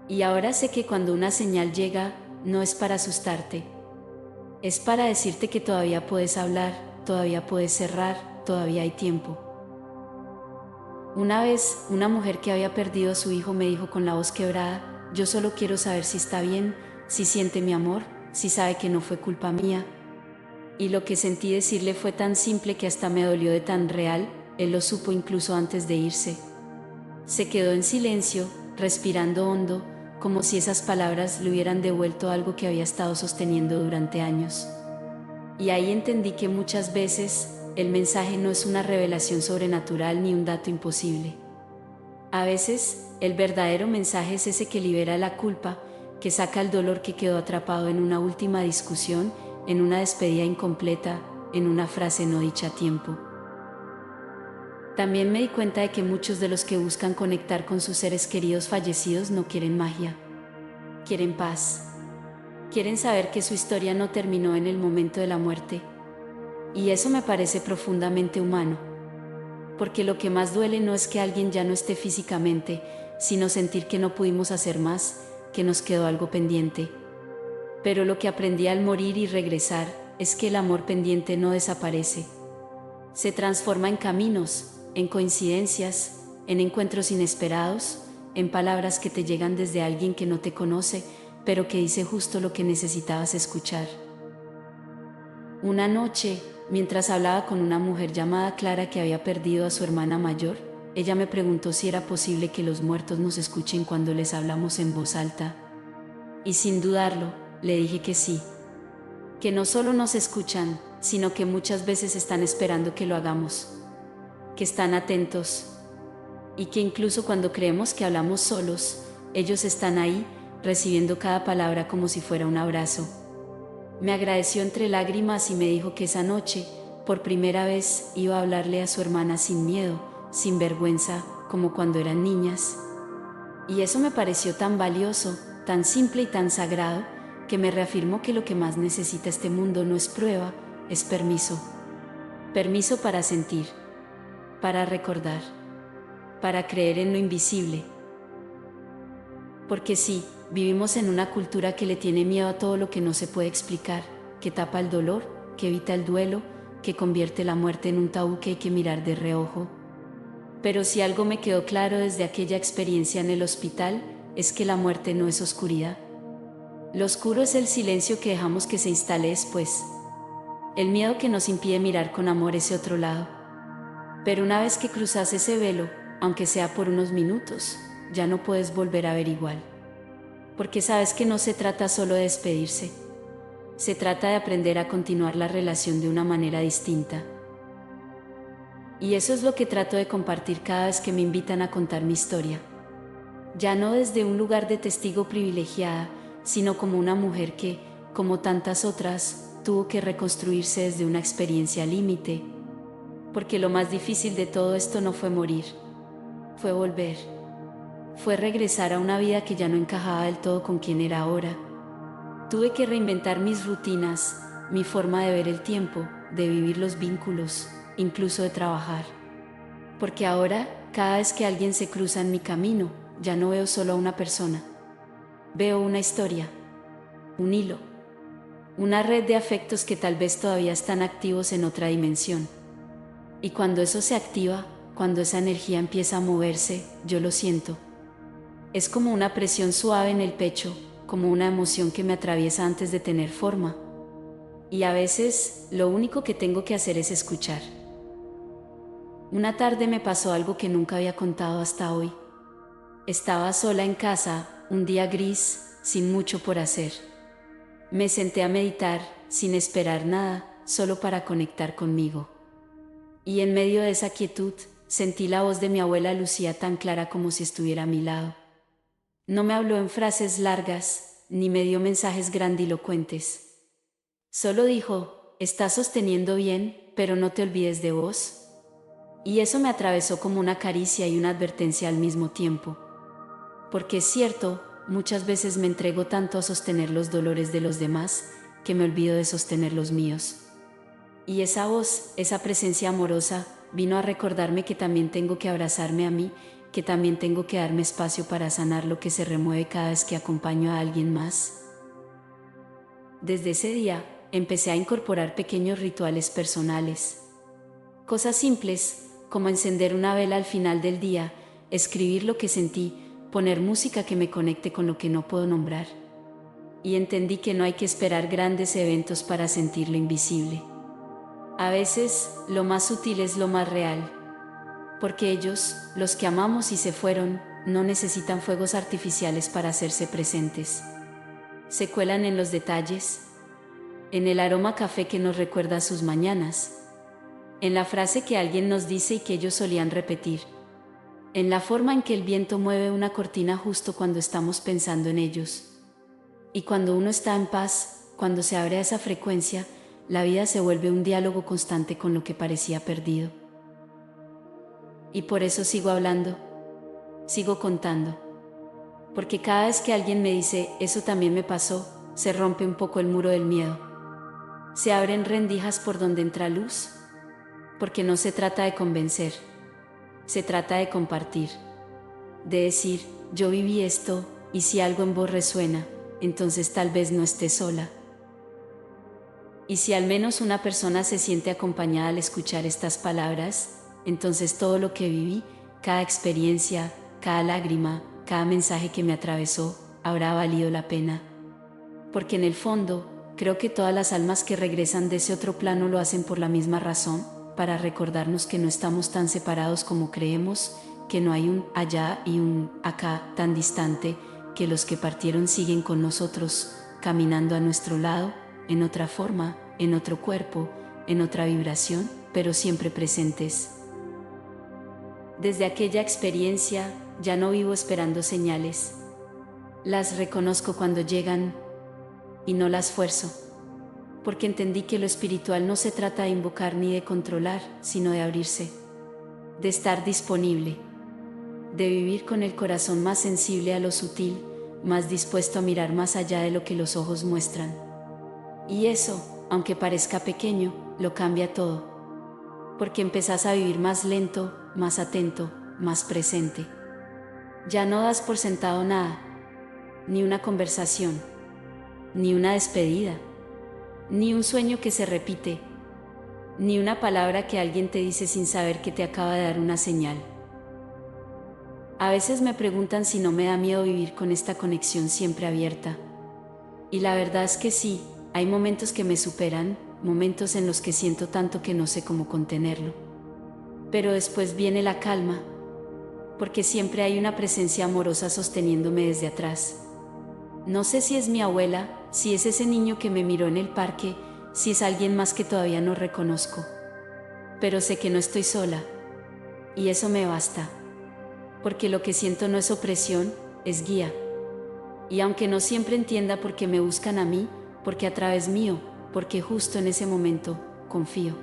Y ahora sé que cuando una señal llega, no es para asustarte. Es para decirte que todavía puedes hablar, todavía puedes cerrar, todavía hay tiempo. Una vez, una mujer que había perdido a su hijo me dijo con la voz quebrada, yo solo quiero saber si está bien, si siente mi amor, si sabe que no fue culpa mía. Y lo que sentí decirle fue tan simple que hasta me dolió de tan real, él lo supo incluso antes de irse. Se quedó en silencio, respirando hondo, como si esas palabras le hubieran devuelto algo que había estado sosteniendo durante años. Y ahí entendí que muchas veces, el mensaje no es una revelación sobrenatural ni un dato imposible. A veces, el verdadero mensaje es ese que libera la culpa, que saca el dolor que quedó atrapado en una última discusión, en una despedida incompleta, en una frase no dicha a tiempo. También me di cuenta de que muchos de los que buscan conectar con sus seres queridos fallecidos no quieren magia, quieren paz. Quieren saber que su historia no terminó en el momento de la muerte. Y eso me parece profundamente humano. Porque lo que más duele no es que alguien ya no esté físicamente, sino sentir que no pudimos hacer más, que nos quedó algo pendiente. Pero lo que aprendí al morir y regresar es que el amor pendiente no desaparece. Se transforma en caminos, en coincidencias, en encuentros inesperados, en palabras que te llegan desde alguien que no te conoce, pero que dice justo lo que necesitabas escuchar. Una noche, mientras hablaba con una mujer llamada Clara que había perdido a su hermana mayor, ella me preguntó si era posible que los muertos nos escuchen cuando les hablamos en voz alta. Y sin dudarlo, le dije que sí. Que no solo nos escuchan, sino que muchas veces están esperando que lo hagamos. Que están atentos. Y que incluso cuando creemos que hablamos solos, ellos están ahí, recibiendo cada palabra como si fuera un abrazo. Me agradeció entre lágrimas y me dijo que esa noche, por primera vez, iba a hablarle a su hermana sin miedo, sin vergüenza, como cuando eran niñas. Y eso me pareció tan valioso, tan simple y tan sagrado, que me reafirmó que lo que más necesita este mundo no es prueba, es permiso. Permiso para sentir, para recordar, para creer en lo invisible. Porque sí, vivimos en una cultura que le tiene miedo a todo lo que no se puede explicar, que tapa el dolor, que evita el duelo, que convierte la muerte en un tabú que hay que mirar de reojo. Pero si algo me quedó claro desde aquella experiencia en el hospital, es que la muerte no es oscuridad. Lo oscuro es el silencio que dejamos que se instale después. El miedo que nos impide mirar con amor ese otro lado. Pero una vez que cruzas ese velo, aunque sea por unos minutos, ya no puedes volver a ver igual. Porque sabes que no se trata solo de despedirse. Se trata de aprender a continuar la relación de una manera distinta. Y eso es lo que trato de compartir cada vez que me invitan a contar mi historia. Ya no desde un lugar de testigo privilegiada, sino como una mujer que, como tantas otras, tuvo que reconstruirse desde una experiencia límite. Porque lo más difícil de todo esto no fue morir, fue volver. Fue regresar a una vida que ya no encajaba del todo con quien era ahora. Tuve que reinventar mis rutinas, mi forma de ver el tiempo, de vivir los vínculos, incluso de trabajar. Porque ahora, cada vez que alguien se cruza en mi camino, ya no veo solo a una persona. Veo una historia, un hilo, una red de afectos que tal vez todavía están activos en otra dimensión. Y cuando eso se activa, cuando esa energía empieza a moverse, yo lo siento. Es como una presión suave en el pecho, como una emoción que me atraviesa antes de tener forma. Y a veces, lo único que tengo que hacer es escuchar. Una tarde me pasó algo que nunca había contado hasta hoy. Estaba sola en casa, un día gris, sin mucho por hacer. Me senté a meditar, sin esperar nada, solo para conectar conmigo. Y en medio de esa quietud, sentí la voz de mi abuela Lucía tan clara como si estuviera a mi lado. No me habló en frases largas, ni me dio mensajes grandilocuentes. Solo dijo, estás sosteniendo bien, pero no te olvides de vos. Y eso me atravesó como una caricia y una advertencia al mismo tiempo. Porque es cierto, muchas veces me entrego tanto a sostener los dolores de los demás, que me olvido de sostener los míos. Y esa voz, esa presencia amorosa, vino a recordarme que también tengo que abrazarme a mí, que también tengo que darme espacio para sanar lo que se remueve cada vez que acompaño a alguien más. Desde ese día, empecé a incorporar pequeños rituales personales. Cosas simples, como encender una vela al final del día, escribir lo que sentí, poner música que me conecte con lo que no puedo nombrar. Y entendí que no hay que esperar grandes eventos para sentir lo invisible. A veces, lo más sutil es lo más real. Porque ellos, los que amamos y se fueron, no necesitan fuegos artificiales para hacerse presentes. Se cuelan en los detalles, en el aroma café que nos recuerda sus mañanas, en la frase que alguien nos dice y que ellos solían repetir, en la forma en que el viento mueve una cortina justo cuando estamos pensando en ellos. Y cuando uno está en paz, cuando se abre a esa frecuencia, la vida se vuelve un diálogo constante con lo que parecía perdido. Y por eso sigo hablando, sigo contando. Porque cada vez que alguien me dice, eso también me pasó, se rompe un poco el muro del miedo. Se abren rendijas por donde entra luz. Porque no se trata de convencer, se trata de compartir. De decir, yo viví esto, y si algo en vos resuena, entonces tal vez no estés sola. Y si al menos una persona se siente acompañada al escuchar estas palabras, entonces todo lo que viví, cada experiencia, cada lágrima, cada mensaje que me atravesó, habrá valido la pena. Porque en el fondo, creo que todas las almas que regresan de ese otro plano lo hacen por la misma razón, para recordarnos que no estamos tan separados como creemos, que no hay un allá y un acá tan distante, que los que partieron siguen con nosotros, caminando a nuestro lado, en otra forma, en otro cuerpo, en otra vibración, pero siempre presentes. Desde aquella experiencia, ya no vivo esperando señales. Las reconozco cuando llegan y no las fuerzo, porque entendí que lo espiritual no se trata de invocar ni de controlar, sino de abrirse, de estar disponible, de vivir con el corazón más sensible a lo sutil, más dispuesto a mirar más allá de lo que los ojos muestran. Y eso, aunque parezca pequeño, lo cambia todo, porque empezás a vivir más lento, más atento, más presente. Ya no das por sentado nada, ni una conversación, ni una despedida, ni un sueño que se repite, ni una palabra que alguien te dice sin saber que te acaba de dar una señal. A veces me preguntan si no me da miedo vivir con esta conexión siempre abierta. Y la verdad es que sí, hay momentos que me superan, momentos en los que siento tanto que no sé cómo contenerlo. Pero después viene la calma, porque siempre hay una presencia amorosa sosteniéndome desde atrás. No sé si es mi abuela, si es ese niño que me miró en el parque, si es alguien más que todavía no reconozco. Pero sé que no estoy sola, y eso me basta. Porque lo que siento no es opresión, es guía. Y aunque no siempre entienda por qué me buscan a mí, porque a través mío, porque justo en ese momento, confío.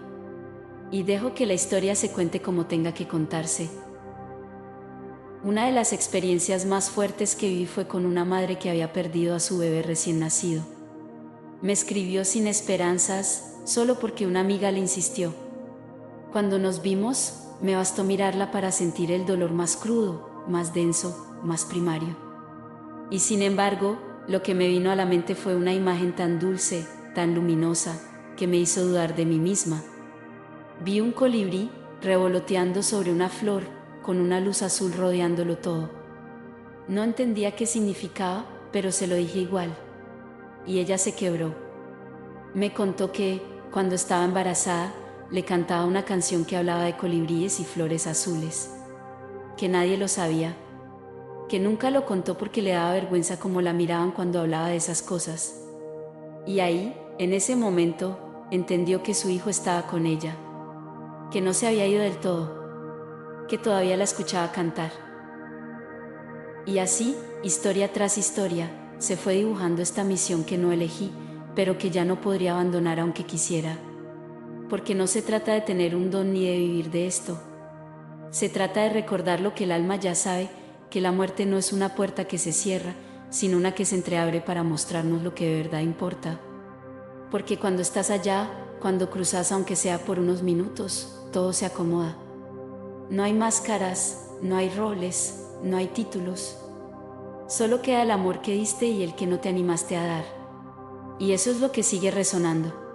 Y dejo que la historia se cuente como tenga que contarse. Una de las experiencias más fuertes que viví fue con una madre que había perdido a su bebé recién nacido. Me escribió sin esperanzas, solo porque una amiga le insistió. Cuando nos vimos, me bastó mirarla para sentir el dolor más crudo, más denso, más primario. Y sin embargo, lo que me vino a la mente fue una imagen tan dulce, tan luminosa, que me hizo dudar de mí misma. Vi un colibrí revoloteando sobre una flor, con una luz azul rodeándolo todo. No entendía qué significaba, pero se lo dije igual. Y ella se quebró. Me contó que, cuando estaba embarazada, le cantaba una canción que hablaba de colibríes y flores azules. Que nadie lo sabía. Que nunca lo contó porque le daba vergüenza cómo la miraban cuando hablaba de esas cosas. Y ahí, en ese momento, entendió que su hijo estaba con ella. Que no se había ido del todo. Que todavía la escuchaba cantar. Y así, historia tras historia, se fue dibujando esta misión que no elegí, pero que ya no podría abandonar aunque quisiera. Porque no se trata de tener un don ni de vivir de esto. Se trata de recordar lo que el alma ya sabe, que la muerte no es una puerta que se cierra, sino una que se entreabre para mostrarnos lo que de verdad importa. Porque cuando estás allá, cuando cruzas aunque sea por unos minutos, todo se acomoda. No hay máscaras, no hay roles, no hay títulos. Solo queda el amor que diste y el que no te animaste a dar. Y eso es lo que sigue resonando.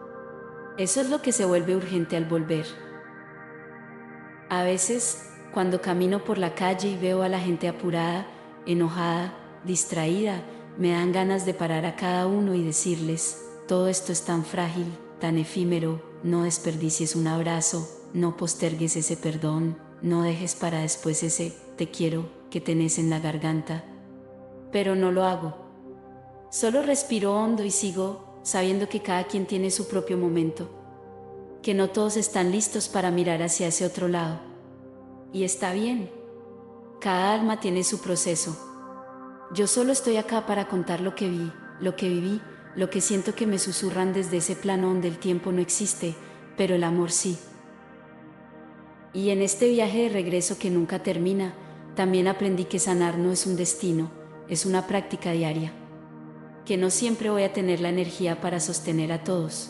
Eso es lo que se vuelve urgente al volver. A veces, cuando camino por la calle y veo a la gente apurada, enojada, distraída, me dan ganas de parar a cada uno y decirles, todo esto es tan frágil, tan efímero, no desperdicies un abrazo, no postergues ese perdón, no dejes para después ese te quiero que tenés en la garganta. Pero no lo hago. Solo respiro hondo y sigo, sabiendo que cada quien tiene su propio momento. Que no todos están listos para mirar hacia ese otro lado. Y está bien. Cada alma tiene su proceso. Yo solo estoy acá para contar lo que vi, lo que viví, lo que siento que me susurran desde ese plano donde el tiempo no existe, pero el amor sí. Y en este viaje de regreso que nunca termina, también aprendí que sanar no es un destino, es una práctica diaria. Que no siempre voy a tener la energía para sostener a todos.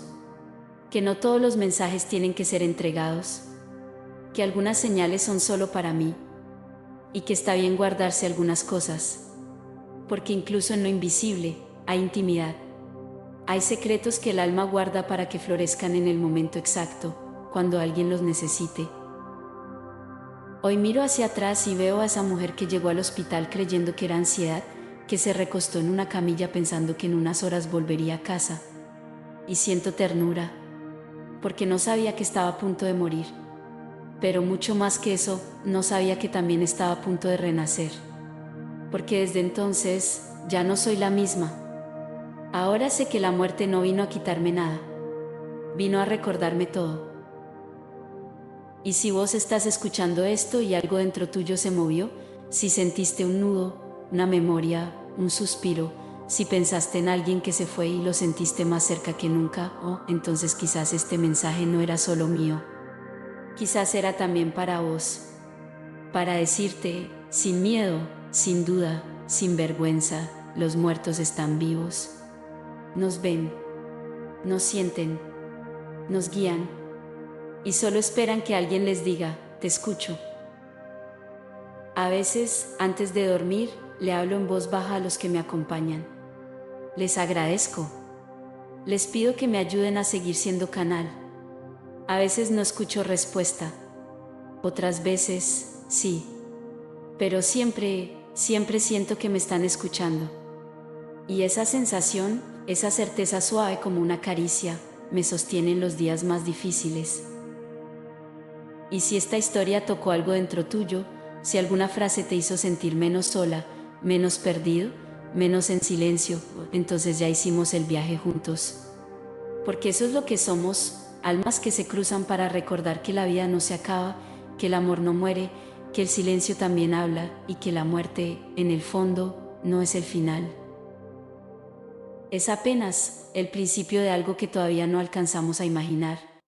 Que no todos los mensajes tienen que ser entregados. Que algunas señales son solo para mí. Y que está bien guardarse algunas cosas. Porque incluso en lo invisible hay intimidad. Hay secretos que el alma guarda para que florezcan en el momento exacto, cuando alguien los necesite. Hoy miro hacia atrás y veo a esa mujer que llegó al hospital creyendo que era ansiedad, que se recostó en una camilla pensando que en unas horas volvería a casa. Y siento ternura, porque no sabía que estaba a punto de morir. Pero mucho más que eso, no sabía que también estaba a punto de renacer. Porque desde entonces, ya no soy la misma. Ahora sé que la muerte no vino a quitarme nada. Vino a recordarme todo. Y si vos estás escuchando esto y algo dentro tuyo se movió, si sentiste un nudo, una memoria, un suspiro, si pensaste en alguien que se fue y lo sentiste más cerca que nunca, entonces quizás este mensaje no era solo mío. Quizás era también para vos. Para decirte, sin miedo, sin duda, sin vergüenza, los muertos están vivos. Nos ven, nos sienten, nos guían. Y solo esperan que alguien les diga, te escucho. A veces, antes de dormir, le hablo en voz baja a los que me acompañan. Les agradezco. Les pido que me ayuden a seguir siendo canal. A veces no escucho respuesta. Otras veces, sí. Pero siempre siento que me están escuchando. Y esa sensación, esa certeza suave como una caricia, me sostiene en los días más difíciles. Y si esta historia tocó algo dentro tuyo, si alguna frase te hizo sentir menos sola, menos perdido, menos en silencio, entonces ya hicimos el viaje juntos. Porque eso es lo que somos, almas que se cruzan para recordar que la vida no se acaba, que el amor no muere, que el silencio también habla y que la muerte, en el fondo, no es el final. Es apenas el principio de algo que todavía no alcanzamos a imaginar.